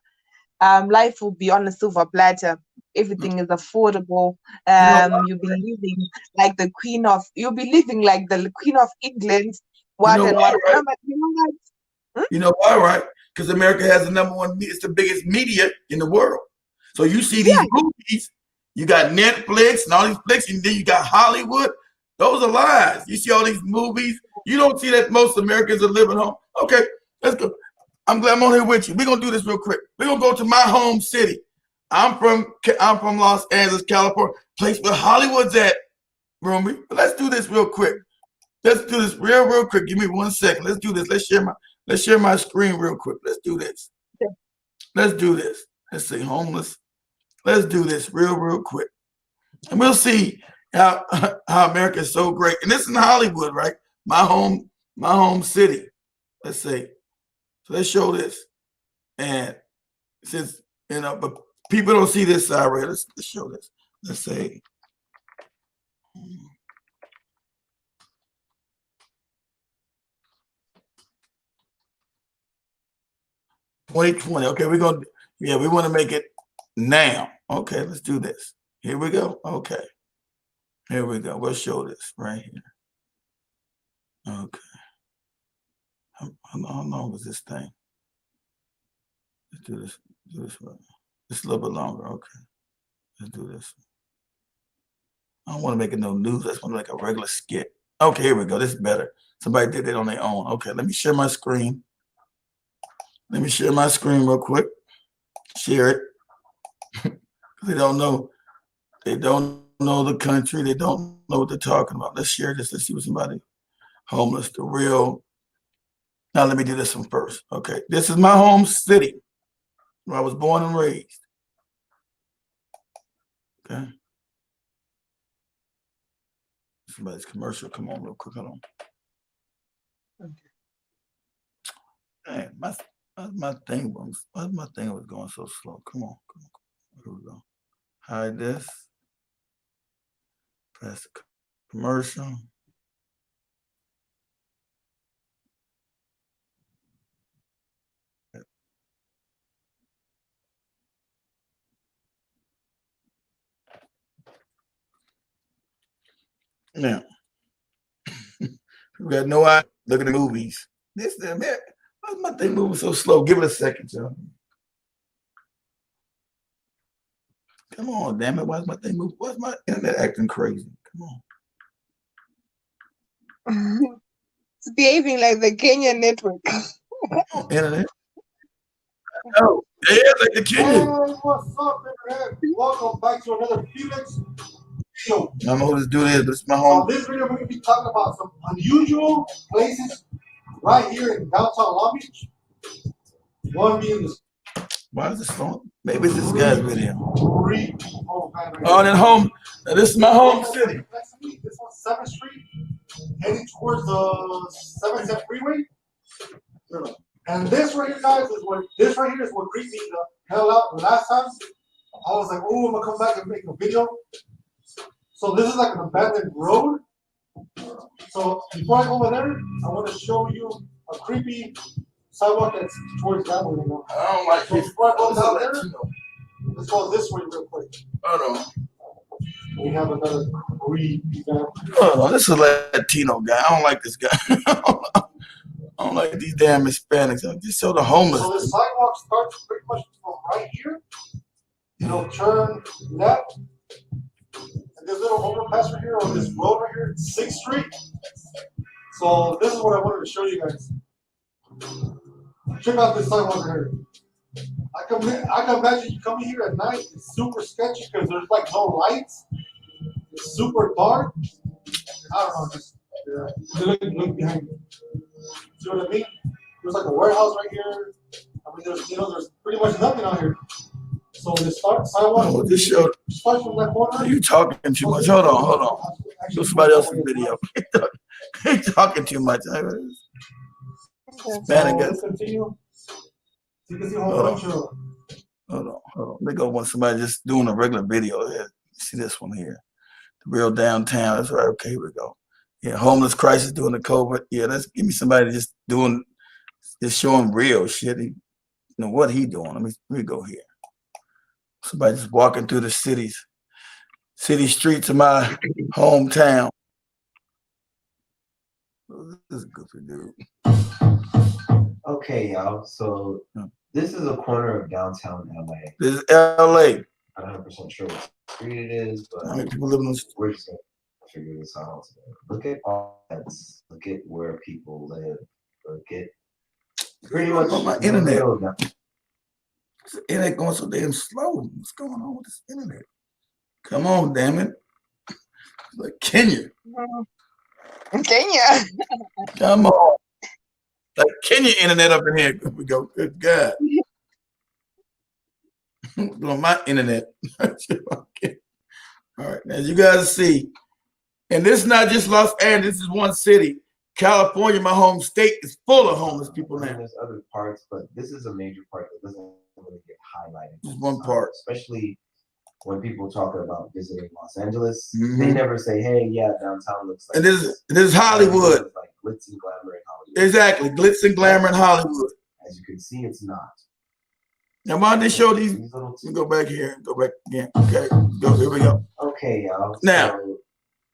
life will be on a silver platter. Everything is affordable. You'll be living like the queen of. You'll be living like the queen of England. What and what? Right? You know what? You know why, right? Because America has the number one. It's the biggest media in the world. So you see these movies. You got Netflix and all these flicks, and then you got Hollywood. Those are lies. You see all these movies. You don't see that most Americans are living home. Okay, let's go. I'm glad I'm on here with you. We're gonna do this real quick. We're gonna go to my home city. I'm from Los Angeles, California, place where Hollywood's at, Rumi. Let's do this real quick. Let's do this real quick. Give me 1 second. Let's do this. Let's share my screen real quick. Let's do this. Let's do this. Let's see, homeless. Let's do this real quick. And we'll see how America is so great. And this is in Hollywood, right? My home city. Let's see. So let's show this. And since, but people don't see this side right, let's show this. Let's say, $2020. Okay, we want to make it now. Okay, let's do this. Here we go. Okay. Here we go. We'll show this right here. Okay. How long is this thing? Let's do this. Just a little bit longer. Okay. Let's do this. I don't want to make it no news. I just want to make a regular skit. Okay, here we go. This is better. Somebody did it on their own. Okay, let me share my screen. Let me share my screen real quick. Share it. They don't know. They don't know the country. They don't know what they're talking about. Let's share this. Let's see what somebody homeless, the real. Now let me do this one first. Okay, this is my home city where I was born and raised. Okay. Somebody's commercial. Come on, real quick. Hold on. Okay. Man, my thing was going so slow. Come on. Here we go. Hide this. Press the commercial. Now, we got no idea. Look at the movies. Why's my thing moving so slow? Give it a second, y'all. Come on, damn it. Why's my thing moving? Why's my internet acting crazy? Come on. It's behaving like the Kenyan network. Internet? No, yeah, like the Kenyan. What's up, Internet? Welcome back to another Felix video. I don't know what to do this, but it's my home. So this video, we're going to be talking about some unusual places right here in downtown Long Beach. One being the Why is this phone? Maybe it's this guy's video. street home right Oh, then home. Now, this is my home city. This one's 7th Street, heading towards the 7th Freeway. And this right here, guys, is what creeped me the hell out last time. I was like, oh, I'm gonna come back and make a video. So this is like an abandoned road. So before I go over there, I want to show you a creepy sidewalk that's towards that way. I don't like this. Before I go down there, let's go this way real quick. Hold on. We have another creepy guy. Hold on. This is a Latino guy. I don't like this guy. I don't like these damn Hispanics. Just show the homeless. So the sidewalk starts pretty much from right here. Turn left. And this little overpass right here, or this road right here, 6th Street. So this is what I wanted to show you guys. Check out this sidewalk here. I can imagine you coming here at night. It's super sketchy because there's like no lights. It's super dark. I don't know, just look behind me. See what I mean? There's like a warehouse right here. I mean, there's pretty much nothing out here. So the sidewalk. Oh, this show. Starts from that corner. You talking too much? Hold on. Do somebody else's video. He talking too much. Hispanic guys. Let's continue. You can see Hold on. Let me go when somebody just doing a regular video. Yeah, see this one here. The real downtown. That's right. Okay, here we go. Yeah, homeless crisis doing the COVID. Yeah, let's give me somebody just showing real shit. What he doing. Let me go here. Somebody just walking through the city streets of my hometown. This is a goofy dude. Okay, y'all. So this is a corner of downtown LA. This is LA. I'm not 100% sure what street it is, but How many people live in this? we're just gonna figure this out today. Look at all that. Look at where people live. Look at pretty much on my internet. Down. The internet going so damn slow. What's going on with this internet? Come on, damn it. Like Kenya. Kenya. Come on. Like Kenya internet up in here. Here we go. Good God. On my internet. Okay. All right. As you guys see, and this is not just Los Angeles, this is one city. California, my home state, is full of homeless people now. There's other parts, but this is a major part that doesn't really get highlighted. Just one part. Especially when people talk about visiting Los Angeles, they never say, hey, yeah, downtown looks like and this is Hollywood. It's like glitz and glamour in Hollywood. Exactly. Glitz and glamour in Hollywood. As you can see, it's not. Now, why they show these? Let me go back here. Go back again. Okay. Here we go. Okay, y'all. Now, so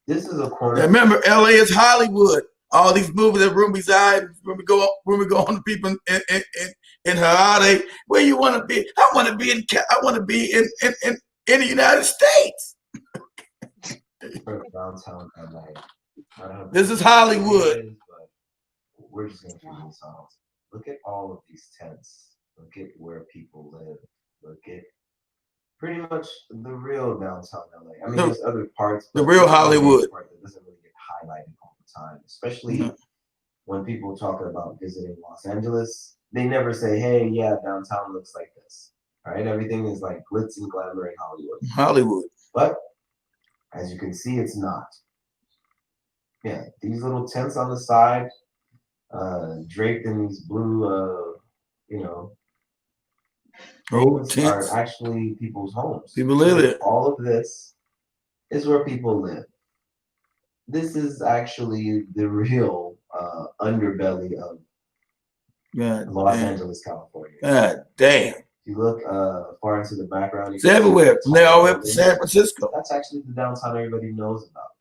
this is a corner. Now remember, LA is Hollywood. All these movies that room reside, when we go on the people in Harare, where you want to be? I want to be in the United States. Downtown LA. This is Hollywood. We're just gonna figure this out. Look at all of these tents. Look at where people live. Look at pretty much the real downtown LA. I mean, there's other parts. The real Hollywood. That doesn't really get highlighted all the time, especially when people talking about visiting Los Angeles. They never say, hey, yeah, downtown looks like this. All right, everything is like glitz and glamour in Hollywood. But as you can see, it's not. Yeah, these little tents on the side, draped in these blue, tents are actually people's homes. People live there. All of this is where people live. This is actually the real underbelly of Los Angeles, California. God damn. If you look far into the background, it's everywhere. From there all the way up to San Francisco. That's actually the downtown everybody knows about.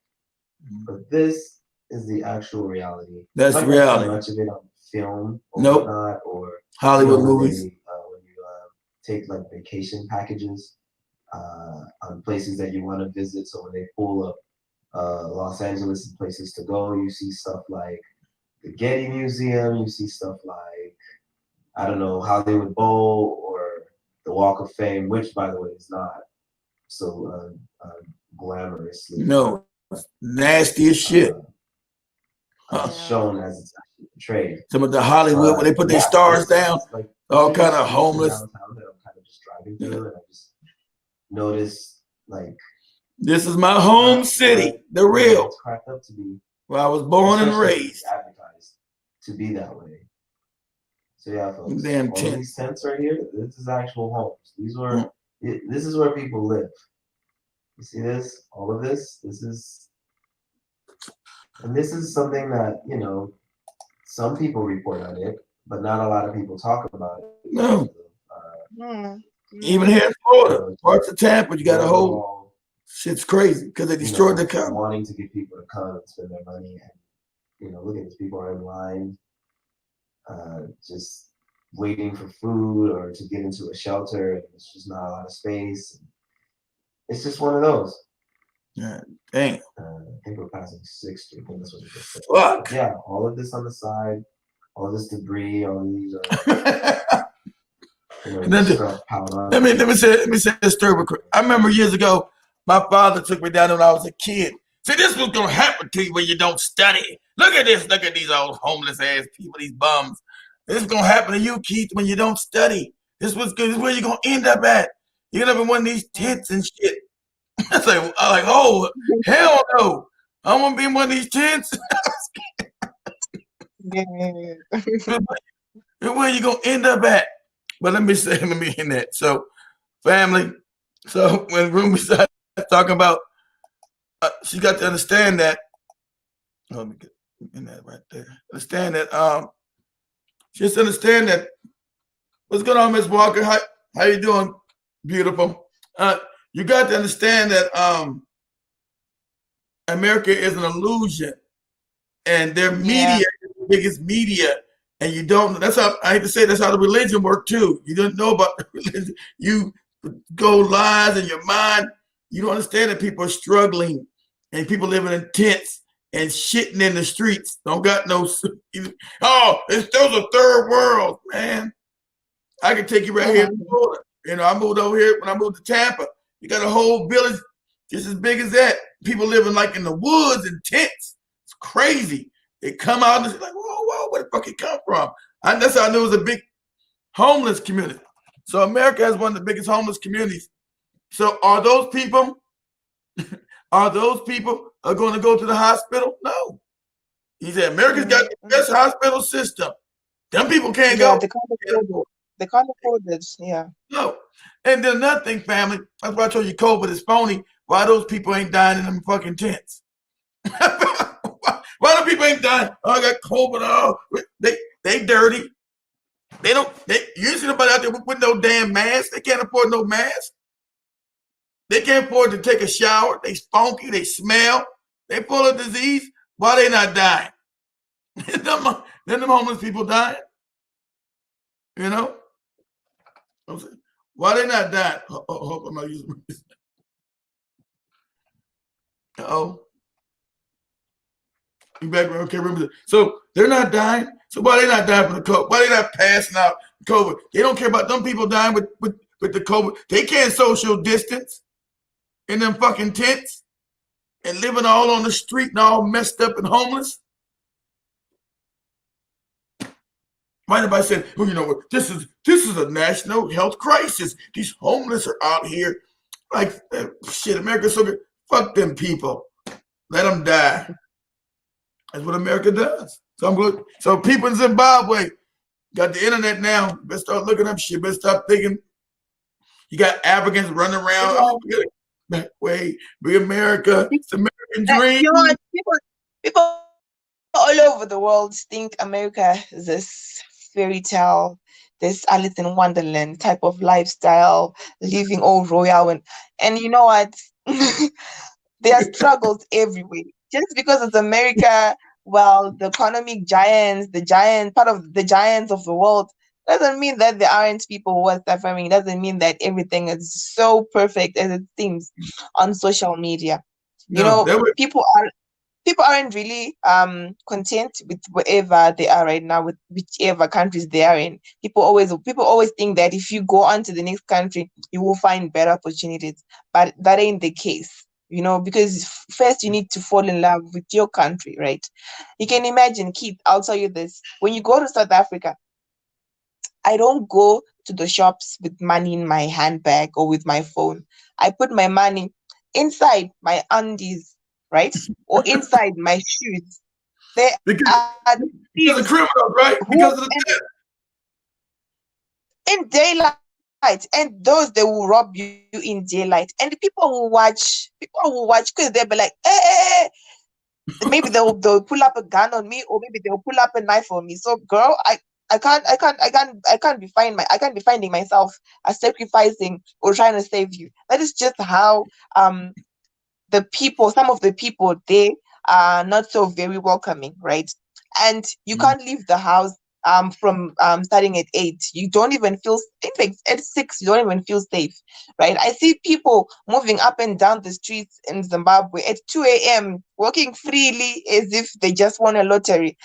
But this is the actual reality. That's the reality. Not much of it on film or whatnot, or Hollywood movies. When you take like vacation packages on places that you want to visit. So when they pull up Los Angeles and places to go, you see stuff like the Getty Museum, you see stuff like, I don't know, Hollywood Bowl or the Walk of Fame, which by the way is not so glamorously. No, nasty as shit. it's shown as it's actually portrayed. Some of the Hollywood where they put their stars down, like all kind of homeless. Downtown that I'm kind of just driving through, and I just noticed like this is my home city, the real. It's cracked up to be. Where I was born and raised. Advertised to be that way. So yeah, folks, damn all these tents right here, this is actual homes. These were, this is where people live. You see this? All of this? This is, and this is something that, you know, some people report on it, but not a lot of people talk about it. No. Even here in Florida, parts of Tampa, you got a whole, shit's crazy because they destroyed the county. Wanting to get people to come and spend their money, and you know, look at these people are in line, just waiting for food or to get into a shelter, and it's just not a lot of space. It's just one of those. Yeah, dang. I think we're passing 6th Street. I think that's what it just said. Fuck. Yeah, all of this on the side, all this debris, all of these. Let me say this story real quick. I remember years ago, my father took me down when I was a kid. See, this was gonna happen to you when you don't study. Look at this. Look at these old homeless ass people, these bums. This is gonna happen to you, Keith, when you don't study. This was good. This is where you're gonna end up at. You're gonna be one of these tents and shit. I'm like, oh hell no! I want to be in one of these tents. Where you gonna end up at? But let me end that. So, family. So when Rumi started talking about, she got to understand that. Let me get in that right there. Understand that. Just understand that. What's going on, Miss Walker? How you doing? Beautiful. You got to understand that America is an illusion, and their media is the biggest media. And you don't. That's how I hate to say. That's how the religion works too. You don't know about the religion. You go lies in your mind. You don't understand that people are struggling, and people living in tents and shitting in the streets. Don't got no. Oh, those are third world, man. I can take you right here in Florida. You know, I moved over here when I moved to Tampa. You got a whole village just as big as that. People living like in the woods in tents. It's crazy. They come out and it's like, whoa, where the fuck it come from? And that's how I knew it was a big homeless community. So America has one of the biggest homeless communities. So are those people going to go to the hospital? No. He said America's got the best hospital system. Them people can't go. They can't afford it. Yeah. No. And then another thing, family, that's why I told you COVID is phony. Why those people ain't dying in them fucking tents? Why do people ain't dying? Oh, I got COVID. Oh, they dirty. You see nobody out there with no damn mask. They can't afford no mask. They can't afford to take a shower. They funky. They smell. They full of disease. Why they not dying? Then them homeless people dying. You know? Why they not dying? Hope I'm not using this. You back? Okay, remember that. So they're not dying. So why they not dying from the COVID? Why they not passing out COVID? They don't care about them people dying with the COVID. They can't social distance in them fucking tents and living all on the street and all messed up and homeless. Why nobody said, well, you know what, this is a national health crisis. These homeless are out here. Like, shit, America's so good. Fuck them people. Let them die. That's what America does. So I'm good. So people in Zimbabwe got the internet now. Better start looking up shit. Better stop thinking. You got Africans running around. Oh, that way, be America. It's American dream. You know, people all over the world think America is this fairy tale, this Alice in Wonderland type of lifestyle, living all royal, and you know what? There are struggles everywhere. Just because it's America, well, the economic giants, part of the giants of the world, doesn't mean that there aren't people who are suffering. Doesn't mean that everything is so perfect as it seems on social media. You know, people aren't really content with wherever they are right now, with whichever countries they are in. People always think that if you go on to the next country, you will find better opportunities, but that ain't the case. because first you need to fall in love with your country, right? You can imagine, Keith, I'll tell you this. When you go to South Africa, I don't go to the shops with money in my handbag or with my phone. I put my money inside my undies, right? Or inside my shoes. There Because are because of thieves criminals, right? who Because of the debt. in daylight, and those they will rob you in daylight, and the people will watch because they'll be like, maybe they'll pull up a gun on me, or maybe they'll pull up a knife on me. So girl, I can't be finding myself sacrificing or trying to save you. That is just how some of the people, they are not so very welcoming, right? And you Mhm. can't leave the house from starting at 8. You don't even feel, in fact, at 6 you don't even feel safe, right? I see people moving up and down the streets in Zimbabwe at 2 a.m., walking freely as if they just won a lottery.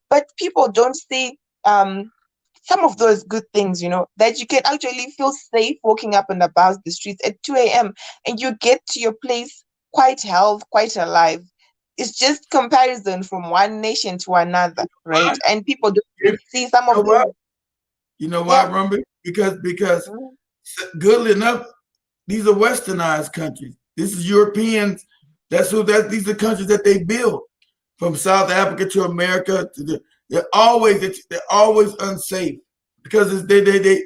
But people don't see some of those good things, that you can actually feel safe walking up and about the streets at 2 a.m. and you get to your place quite health, quite alive. It's just comparison from one nation to another, Why? right? And people don't You see some know of why? those. You know why, Yeah. Rumble? Because Mhm. goodly enough, these are westernized countries. This is Europeans. These are countries that they build from South Africa to America. They're always unsafe because they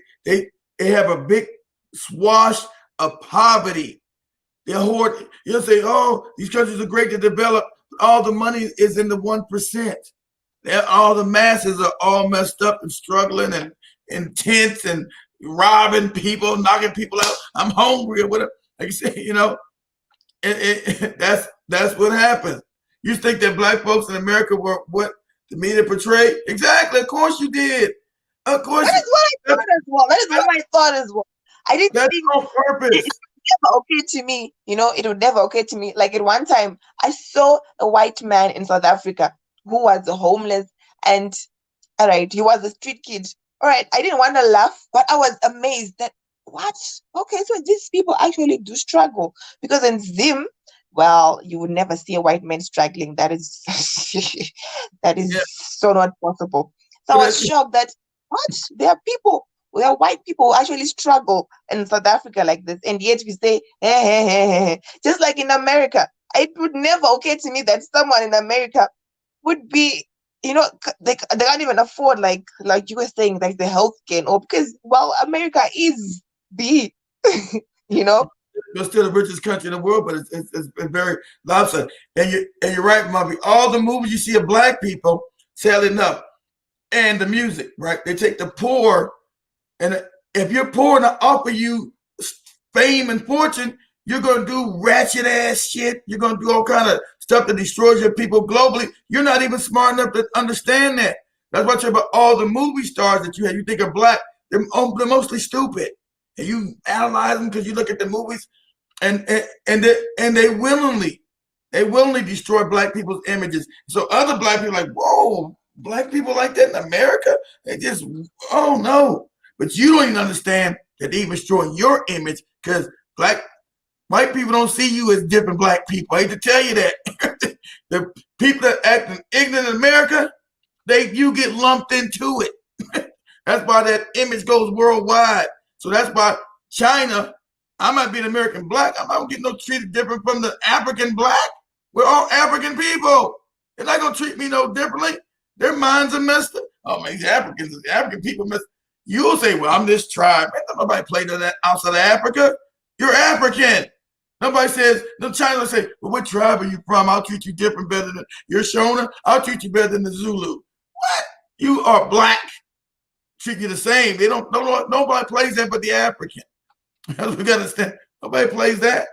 have a big swash of poverty. They're hoard. You'll say, oh, these countries are great to develop. All the money is in the 1%. All the masses are all messed up and struggling and in tents and robbing people, knocking people out. I'm hungry or whatever. Like you say, that's what happens. You think that black folks in America were what the media portrayed? Exactly. Of course you did. Of course That you. is what I That's, thought as well. That is what I thought as well. I didn't that's think on purpose. it never occurred to me, it would never occur to me. Like at one time, I saw a white man in South Africa who was homeless, and all right, he was a street kid. All right, I didn't want to laugh, but I was amazed that what? Okay, so these people actually do struggle, because in Zim, well, you would never see a white man struggling. That is that Yeah. is so not possible. So But I was shocked that what? There are white people who actually struggle in South Africa like this, and yet we say, just like in America. It would never occur to me that someone in America would be, they can't even afford, like you were saying, like the health care, or because, well, America is the, you know. we're still the richest country in the world, but it's very lopsided. And you're right, Murphy. All the movies you see of black people selling up, and the music, right? They take the poor, and if you're poor and I offer you fame and fortune, you're gonna do ratchet ass shit. You're gonna do all kind of stuff that destroys your people globally. You're not even smart enough to understand that. That's why I about all the movie stars that you have. You think are black, they're mostly stupid, and you analyze them because you look at the movies, and they willingly destroy black people's images. So other black people are like, whoa, black people like that in America? They just, oh no. But you don't even understand that they even destroy your image because white people don't see you as different black people. I hate to tell you that. The people that act ignorant in America, you get lumped into it. That's why that image goes worldwide. So that's why China, I might be an American black, I don't get no treated different from the African black. We're all African people. They're not gonna treat me no differently. Their minds are messed up. Oh man, African people messed. You'll say, well, I'm this tribe. Man, nobody played that outside of Africa. You're African. Nobody says, no China say, well, what tribe are you from? I'll treat you different better than you're Shona. I'll treat you better than the Zulu. What? You are black. Treat you the same. They don't nobody plays that but the African. We gotta understand. Nobody plays that.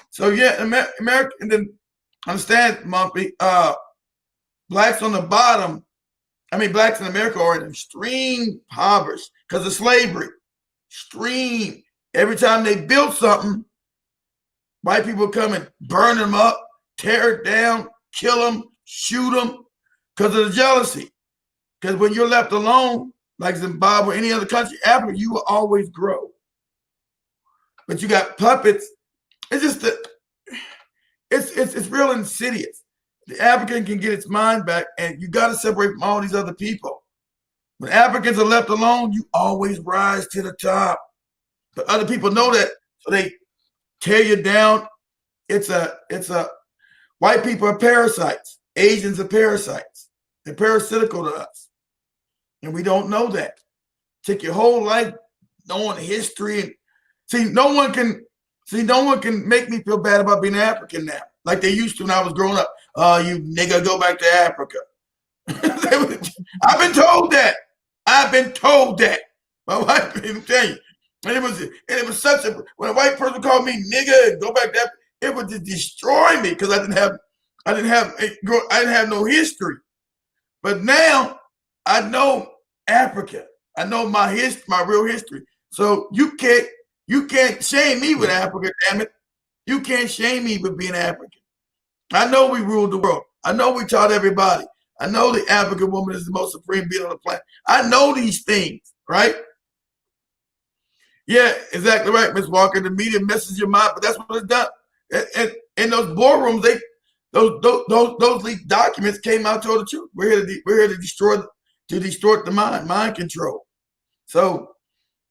So yeah, America, and then understand, Mumpy, blacks on the bottom, blacks in America are in extreme poverty because of slavery. Extreme. Every time they build something, white people come and burn them up, tear it down, kill them, shoot them because of the jealousy. Because when you're left alone, like Zimbabwe or any other country, Africa, you will always grow. But you got puppets. It's just that it's real insidious. The African can get its mind back, and you got to separate from all these other people. When Africans are left alone, you always rise to the top. But other people know that, so they tear you down. It's a white people are parasites. Asians are parasites. They're parasitical to us, and we don't know that. Take your whole life knowing history, and no one can make me feel bad about being African now, like they used to when I was growing up. Oh, you nigga, go back to Africa. I've been told that. I've been told that. My wife didn't tell you. And it was such a, when a white person called me nigga and go back there, it would just destroy me because I didn't have no history. But now I know Africa. I know my real history. So you can't shame me with Africa, damn it. You can't shame me with being African. I know we ruled the world. I know we taught everybody. I know the African woman is the most supreme being on the planet. I know these things, right? Yeah, exactly right, Ms. Walker. The media messes your mind, but that's what it's done. And in those boardrooms, those leaked documents came out, told the truth. We're here to distort the mind control. So,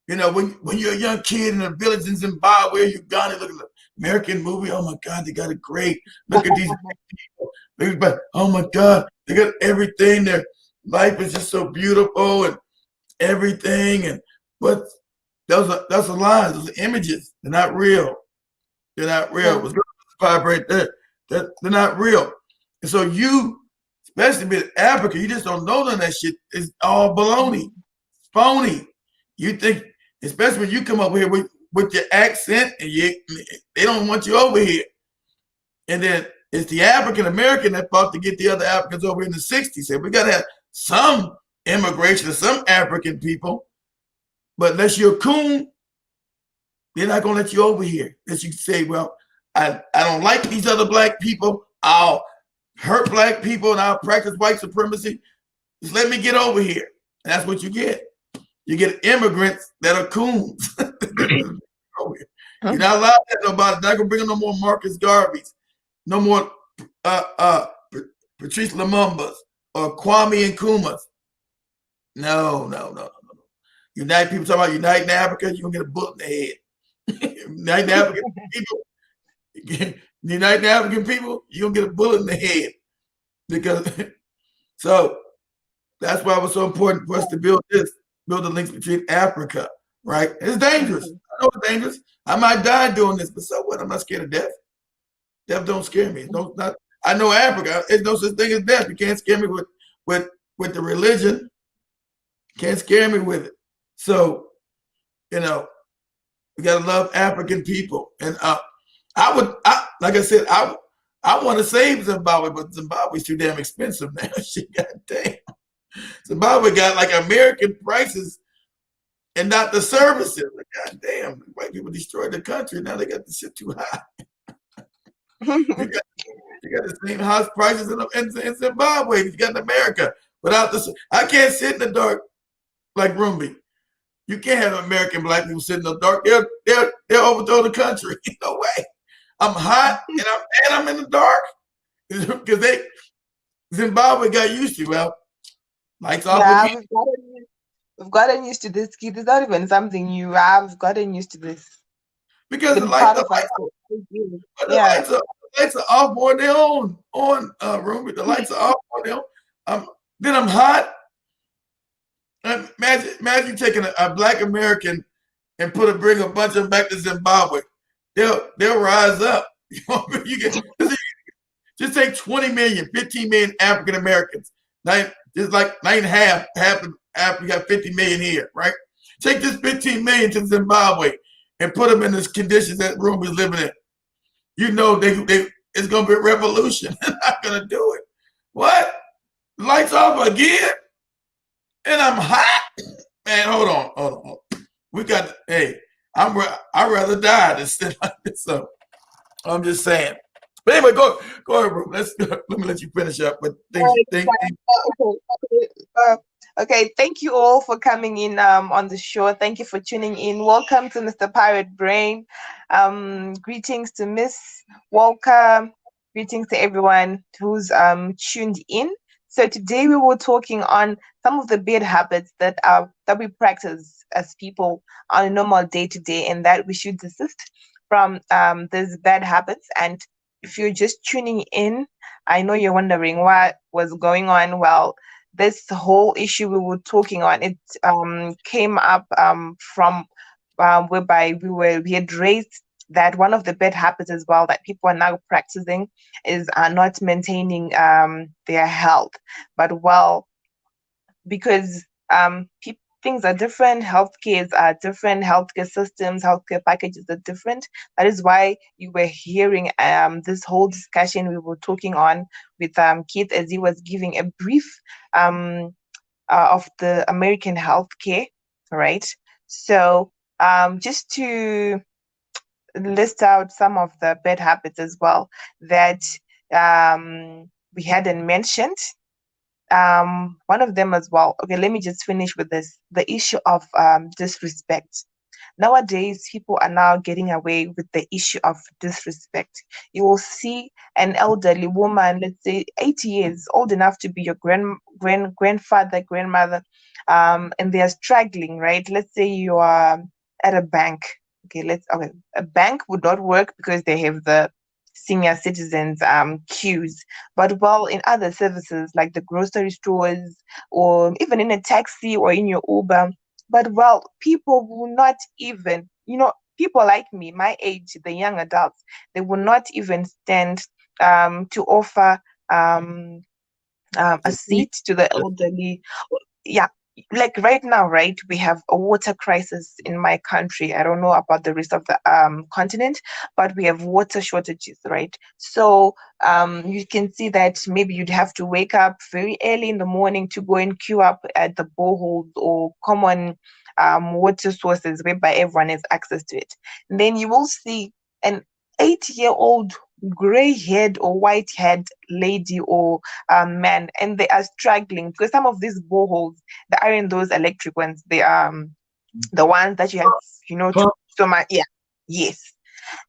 when you're a young kid in a village in Zimbabwe, Uganda, look at the American movie. Oh my God, they got it great. Look at these people. Oh my God, they got everything. Their life is just so beautiful and everything. And that's a lie. Those are images. They're not real. They're not real. What's going on right there? They're not real. And so you, especially being Africa, you just don't know none of that shit. It's all baloney. It's phony. You think, especially when you come over here with your accent and they don't want you over here. And then it's the African American that fought to get the other Africans over in the 60s. Said we got to have some immigration of some African people. But unless you're a coon, they're not going to let you over here. Unless you say, well, I don't like these other black people. I'll hurt black people and I'll practice white supremacy. Just let me get over here. And that's what you get. You get immigrants that are coons. You're not allowed to have nobody. Not gonna bring in no more Marcus Garveys, no more Patrice Lumumbas or Kwame Nkrumahs. No. United people talking about uniting Africa, you're gonna get a bullet in the head. Uniting African people, you're gonna get a bullet in the head. Because so that's why it was so important for us to build the links between Africa, right? It's dangerous. I know it's dangerous. I might die doing this, but so what? I'm not scared of death. Death don't scare me. I know Africa. There's no such thing as death. You can't scare me with the religion. Can't scare me with it. So, we gotta love African people. And like I said, I want to save Zimbabwe, but Zimbabwe's too damn expensive now. Shit, goddamn. Zimbabwe got like American prices and not the services. Like, God damn, white people destroyed the country. Now they got the shit too high. you got the same house prices in Zimbabwe you got in America. Without this, I can't sit in the dark like Roomby. You can't have American black people sit in the dark. They'll overthrow the country. No way. I'm hot and I'm in the dark because Zimbabwe got used to. Well, lights off. Yeah, we've gotten used to this, kid. It's not even something new. I've gotten used to this. Because the lights are off on their own room. The lights are off on their own. Then I'm hot. Imagine taking a black American and bring a bunch of them back to Zimbabwe. They'll rise up. Just take 20 million, 15 million African Americans. Just like not even half you got 50 million here, right? Take this 15 million to Zimbabwe and put them in this conditions that room is living in. It's gonna be a revolution. They're not gonna do it. What? Lights off again? And I'm hot? Man, hold on. I'd rather die than sit like this. So I'm just saying. But anyway, go ahead, bro. Let me let you finish up with things. Okay, thank you all for coming in on the show. Thank you for tuning in. Welcome to Mr. Pirate Brain. Greetings to Miss Walker. Greetings to everyone who's tuned in. So today we were talking on some of the bad habits that we practice as people on a normal day to day, and that we should desist from these bad habits. And if you're just tuning in, I know you're wondering what was going on. Well, this whole issue we were talking on, it came up from whereby we had raised that one of the bad habits as well that people are now practicing is not maintaining their health. But well, because things are different, healthcare are different, healthcare systems, healthcare packages are different. That is why you were hearing this whole discussion we were talking on with Keith as he was giving a brief um, of the American healthcare, right? So just to list out some of the bad habits as well that we hadn't mentioned. One of them as well. Okay, let me just finish with this. The issue of disrespect. Nowadays, people are now getting away with the issue of disrespect. You will see an elderly woman, let's say 80 years, old enough to be your grandfather, grandmother, and they are struggling, right? Let's say you are at a bank. Okay, a bank would not work because they have the senior citizens queues, but well, in other services like the grocery stores or even in a taxi or in your Uber, but well, people will not even, people like me, my age, the young adults, they will not even stand to offer um, a seat to the elderly. Yeah, like right now, right, we have a water crisis in my country. I don't know about the rest of the continent, but we have water shortages, right? So you can see that maybe you'd have to wake up very early in the morning to go and queue up at the boreholes or common water sources whereby everyone has access to it. And then you will see an 8-year-old gray-haired or white-haired lady or man, and they are struggling because some of these boreholes, they aren't those electric ones. They are the ones that you have, to Huh? so much. Yeah, yes.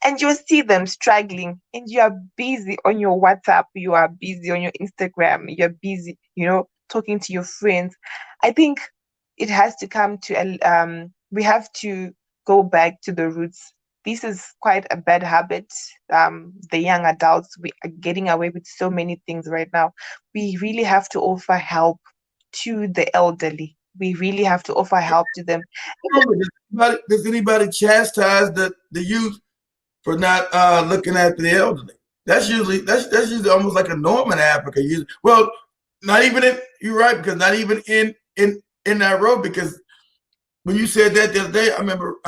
And you see them struggling, and you are busy on your WhatsApp, you are busy on your Instagram, you're busy, talking to your friends. I think it has to come to we have to go back to the roots. This is quite a bad habit. The young adults, we are getting away with so many things right now. We really have to offer help to the elderly. We really have to offer help to them. Does anybody chastise the youth for not looking after the elderly? That's usually almost like a norm in Africa. Well, not even in, you're right, because not even in that road, because when you said that the other day, I remember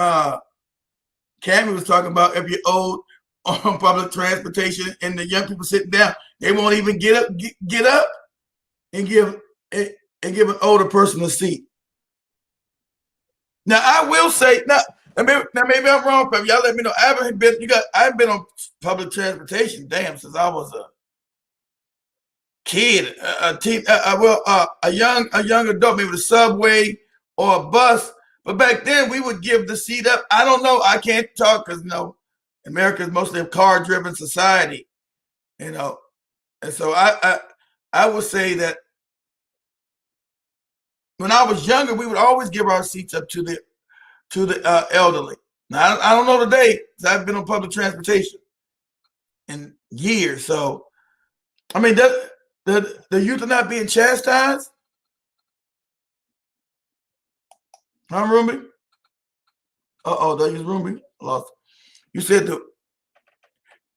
Cammy was talking about if you're old on public transportation and the young people sitting down, they won't even get up and give an older person a seat. Now I will say maybe I'm wrong, but y'all let me know. I haven't been on public transportation since I was a kid, a young adult, maybe the subway or a bus. But back then we would give the seat up. I don't know. I can't talk because America is mostly a car-driven society, and so I would say that when I was younger, we would always give our seats up to the elderly. Now I don't know today because I've been on public transportation in years. So I mean, the youth are not being chastised. Huh, Ruby? That is Ruby. Lost. You said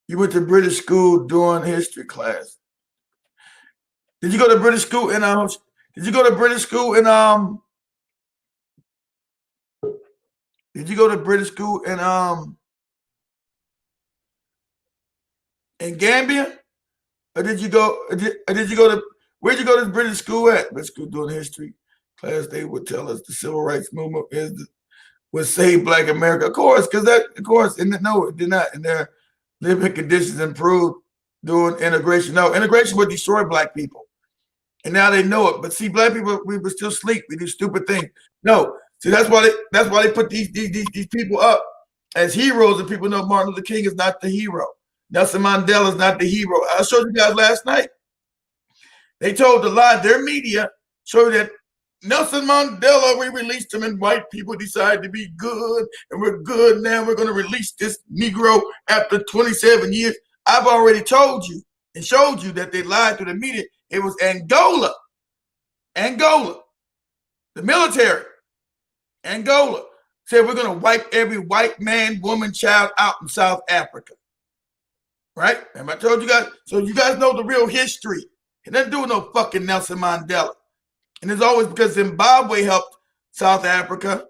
you went to British school during history class. Did you go to British school in Did you go to British school in Did you go to British school in Gambia, or did you go? Did you go to Where'd you go to British school at? British school during history class. They would tell us the civil rights movement would save Black America. Of course, and no, it did not. And their living conditions improved during integration. No, integration would destroy Black people. And now they know it. But see, Black people, we were still asleep. We do stupid things. No, see, that's why they put these people up as heroes, and people know Martin Luther King is not the hero. Nelson Mandela is not the hero. I showed you guys last night. They told the lie. Their media showed that Nelson Mandela, we released him, and white people decided to be good, and we're good now. We're going to release this Negro after 27 years. I've already told you and showed you that they lied to the media. It was Angola. Angola. The military. Angola said we're going to wipe every white man, woman, child out in South Africa. Right? And I told you guys, so you guys know the real history. It doesn't do with no fucking Nelson Mandela. And it's always because Zimbabwe helped South Africa.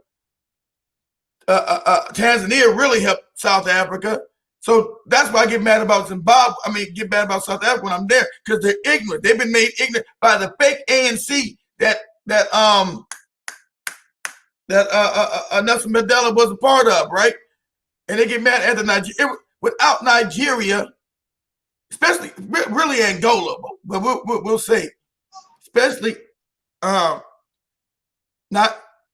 Tanzania really helped South Africa. So that's why I get mad about Zimbabwe. I mean, get mad about South Africa when I'm there, because they're ignorant. They've been made ignorant by the fake ANC that Nelson Mandela was a part of, right? And they get mad at the Nigeria. Without Nigeria, especially really Angola, but we'll say, especially not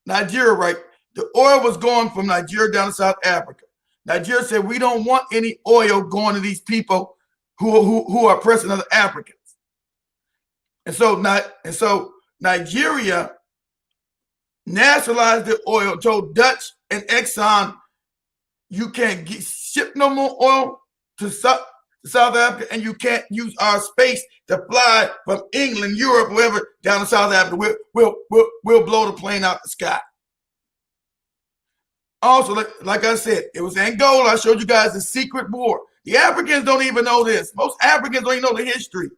Nigeria, right? The oil was going from Nigeria down to South Africa. Nigeria said, we don't want any oil going to these people who are oppressing other Africans. And so Nigeria nationalized the oil, told Dutch and Exxon, you can't ship no more oil to South Africa, and you can't use our space to fly from England, Europe, wherever, down to South Africa. We'll blow the plane out the sky. Also, like I said, it was Angola. I showed you guys the secret war. The Africans don't even know this. Most Africans don't even know the history.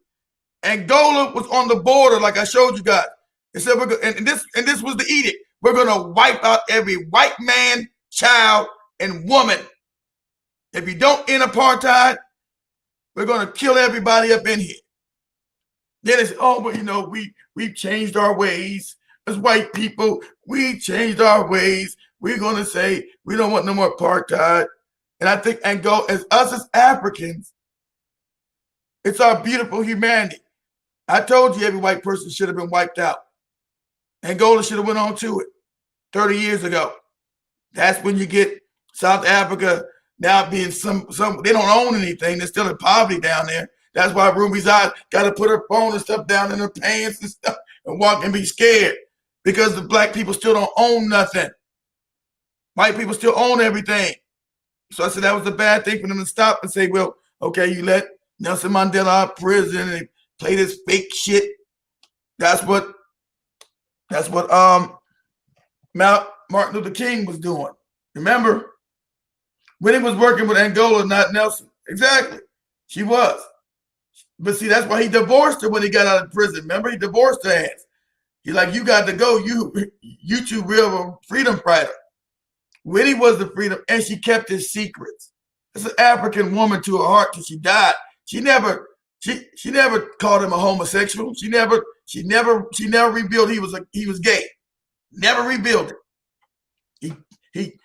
Angola was on the border, like I showed you guys. It said and this was the edict. We're gonna wipe out every white man, child, and woman. If you don't end apartheid, we're gonna kill everybody up in here. Then it's, oh, but you know, we've changed our ways as white people. We changed our ways. We're gonna say we don't want no more apartheid. And I think Angola, as us as Africans, it's our beautiful humanity. I told you every white person should have been wiped out. Angola should have went on to it 30 years ago. That's when you get South Africa now being some they don't own anything. They're still in poverty down there. That's why Ruby's eyes got to put her phone and stuff down in her pants and stuff and walk and be scared, because the black people still don't own nothing. White people still own everything. So I said that was a bad thing for them to stop and say, well, okay, you let Nelson Mandela out of prison and play this fake shit. That's what Martin Luther King was doing. Remember? When he was working with Angola, not Nelson. Exactly. She was. But see, that's why he divorced her when he got out of prison. Remember, he divorced her ass. He's like, you got to go. You two real freedom fighter. Winnie was the freedom, and she kept his secrets. It's an African woman to her heart till she died. She never called him a homosexual. She never revealed he was gay. Never revealed it.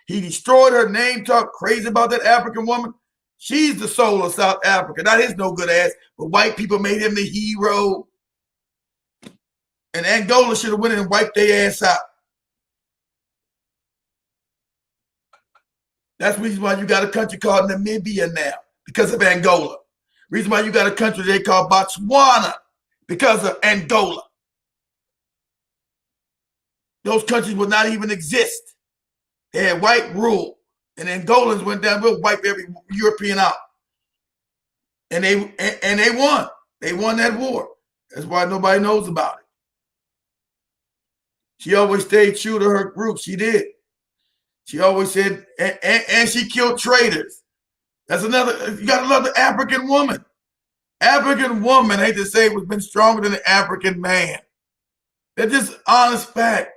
He destroyed her name, talked crazy about that African woman. She's the soul of South Africa, not his no good ass. But white people made him the hero. And Angola should have went in and wiped their ass out. That's the reason why you got a country called Namibia now, because of Angola. Reason why you got a country they call Botswana, because of Angola. Those countries would not even exist. They had white rule, and Angolans went down, we'll wipe every European out. And they won. They won that war. That's why nobody knows about it. She always stayed true to her group. She did. She always said, and she killed traitors. That's another, you gotta love the African woman. African woman, I hate to say, has been stronger than the African man. That's just honest fact.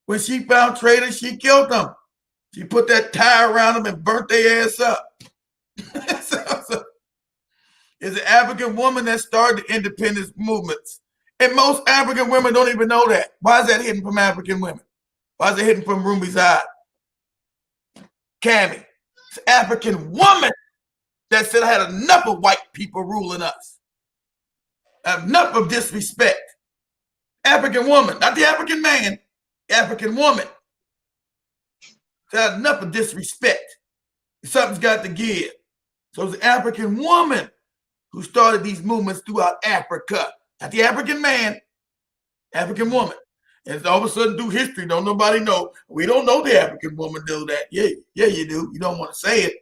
When she found traitors, she killed them. She put that tie around them and burnt their ass up. It's an African woman that started the independence movements. And most African women don't even know that. Why is that hidden from African women? Why is it hidden from Rumi's eye? Cammy, it's an African woman that said, I had enough of white people ruling us. Enough of disrespect. African woman, not the African man, African woman. Said, enough of disrespect. Something's got to give. So it's the African woman who started these movements throughout Africa. Not the African man, African woman. And all of a sudden, through history, don't nobody know. We don't know the African woman do that. Yeah, you do. You don't want to say it.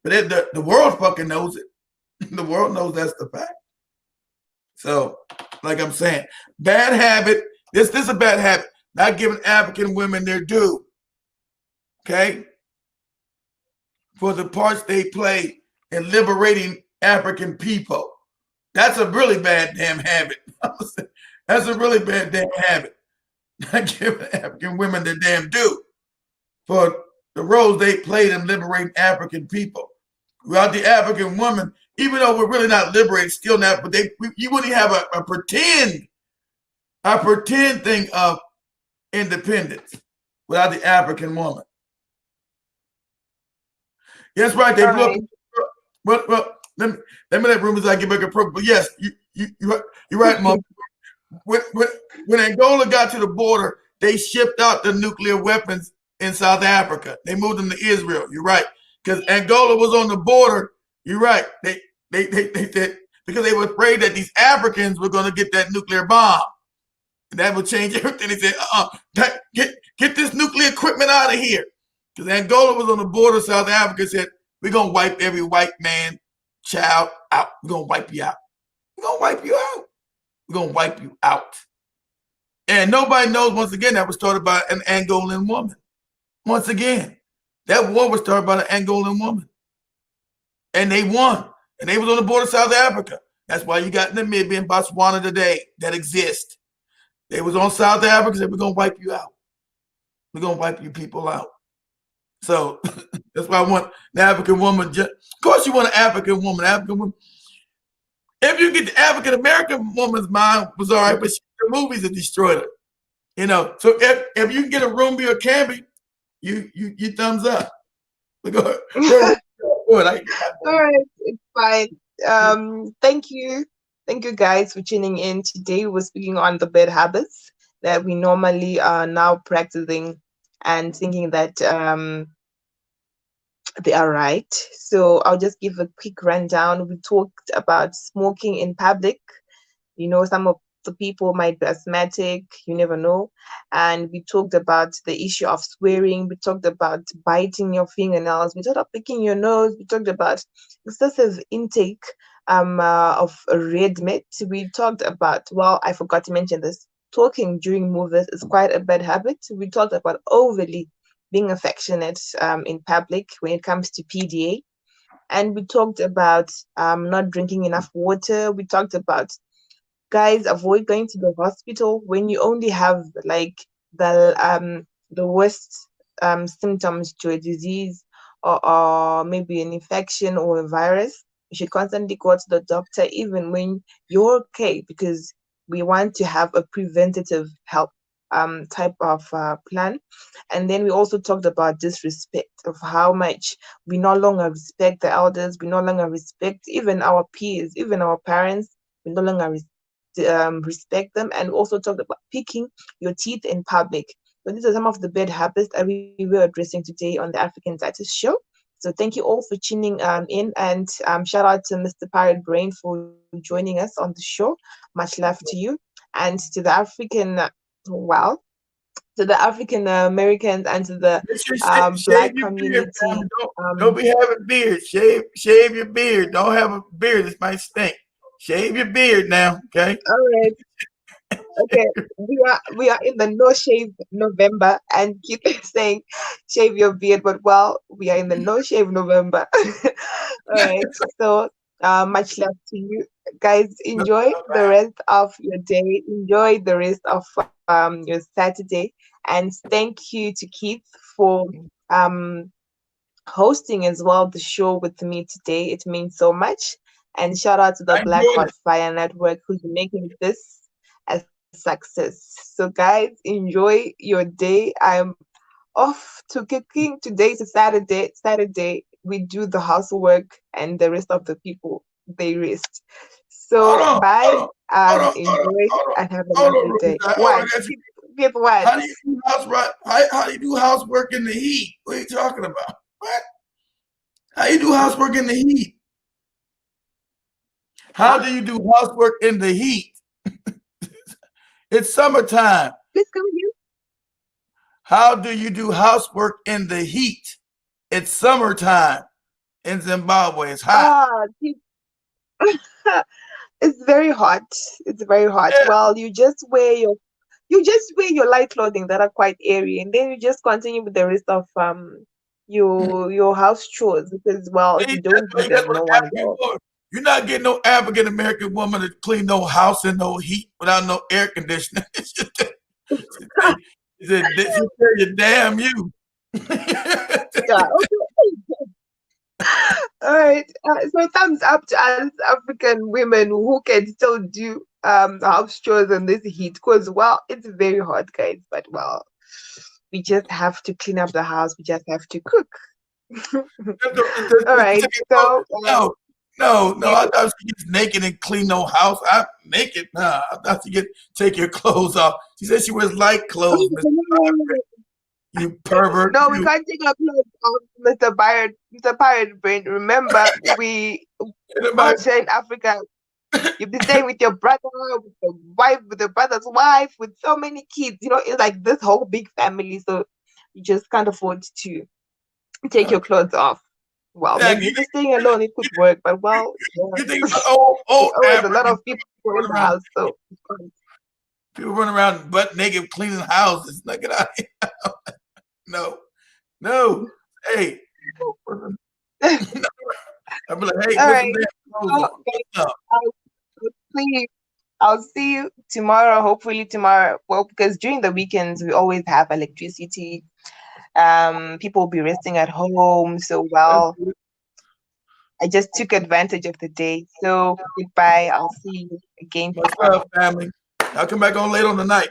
But the world fucking knows it. The world knows that's the fact. So, like I'm saying, bad habit. This is a bad habit. Not giving African women their due. Okay? For the parts they play in liberating African people. That's a really bad damn habit. That's a really bad damn habit. Not giving African women their damn due for the roles they played in liberating African people. Without the African woman, even though we're really not liberated, still not, but you wouldn't have a pretend thing of independence without the African woman. That's right. They blew up. Well, let me let rumors I get back a program. But yes, you're right, Mom. When Angola got to the border, they shipped out the nuclear weapons in South Africa. They moved them to Israel. You're right, because Angola was on the border. You're right. They said because they were afraid that these Africans were going to get that nuclear bomb, and that would change everything. They said, get this nuclear equipment out of here, because Angola was on the border. South Africa said, we're going to wipe every white man, child out. We're going to wipe you out. We're going to wipe you out. We're going to wipe you out. And nobody knows, once again, that was started by an Angolan woman. Once again, that war was started by an Angolan woman. And they won. And they was on the border of South Africa. That's why you got Namibia and Botswana today that exist. They was on South Africa, said, we're going to wipe you out. We're going to wipe you people out. So that's why I want an African woman. Of course, you want an African woman. If you get the African American woman's mind was all right, but the movies have destroyed her. You know. So if you can get a Rumbi or Camby, you thumbs up. Go ahead. All right, it's fine. Thank you guys for tuning in. Today we're speaking on the bad habits that we normally are now practicing and thinking that they are right. So I'll just give a quick rundown. We talked about smoking in public. You know, some of the people might be asthmatic, you never know. And we talked about the issue of swearing. We talked about biting your fingernails. We talked about picking your nose. We talked about excessive intake of red meat. We talked about, well, I forgot to mention this, talking during movies is quite a bad habit. We talked about overly being affectionate in public when it comes to PDA. And we talked about not drinking enough water. We talked about, guys, avoid going to the hospital when you only have like the worst symptoms to a disease or maybe an infection or a virus. You should constantly go to the doctor even when you're okay, because we want to have a preventative health type of plan. And then we also talked about disrespect, of how much we no longer respect the elders, we no longer respect even our peers, even our parents, we no longer respect them. And also talked about picking your teeth in public. So these are some of the bad habits that we were addressing today on the African Duchess Show. So thank you all for tuning in, and shout out to Mr. Pirate Brain for joining us on the show. Much love to you, and to the African, to the African Americans and to the Black community. Beard, don't be having beard. Shave your beard. Don't have a beard. This might stink. Shave your beard now, okay? All right. Okay, we are in the no shave November, and keep saying shave your beard, but well, we are in the no shave November. All right, so much love to you guys. Enjoy the rest of your day. Enjoy the rest of your Saturday, and thank you to Keith for hosting as well the show with me today. It means so much. And shout out to the Black Hot Fire Network who's making this a success. So guys, enjoy your day. I'm off to cooking. Today's a Saturday. Saturday we do the housework, and the rest of the people they rest. So bye. Enjoy and have a lovely day. What? Get what? How do you do housework? How do you do housework in the heat? What are you talking about? What? How you do housework in the heat? How Huh? do you do housework in the heat? It's summertime. Please come again. How do you do housework in the heat? It's summertime in Zimbabwe. It's hot. Ah, it's very hot. It's very hot. Yeah. Well, you just wear your light clothing that are quite airy, and then you just continue with the rest of your house chores because well, if See, you don't do that's them, what no one African will. woman. You're not getting no African American woman to clean no house in no heat without no air conditioning. She tell you, damn you. Yeah. All right. So thumbs up to us African women who can still do house chores in this heat because well, it's very hot, guys. But well, we just have to clean up the house. We just have to cook. All right. So No. you I thought she gets naked and clean no house. I naked. Nah, I thought she get take your clothes off. She said she wears light clothes, Mr. You pervert. no, we You. can't take our clothes off, Mr. Pirate Brain. Remember, we Anybody, out here in Africa, you'll be staying with your brother, with your wife, with your brother's wife, with so many kids. You know, it's like this whole big family. So you just can't afford to take your clothes off. Well, yeah, maybe if you're staying alone, it could work. But well, you yeah, think about old always a lot African of people in the house. So people running around butt naked cleaning houses. Like, get out of here. No. Hey, all I'm like, hey, put some right. damn clothes So, on. What's up? I'll see I'll see you tomorrow, hopefully tomorrow. Well, because during the weekends we always have electricity. People will be resting at home. So well, I just took advantage of the day. So goodbye. I'll see you again What's tomorrow. up, family? I'll come back on later on tonight.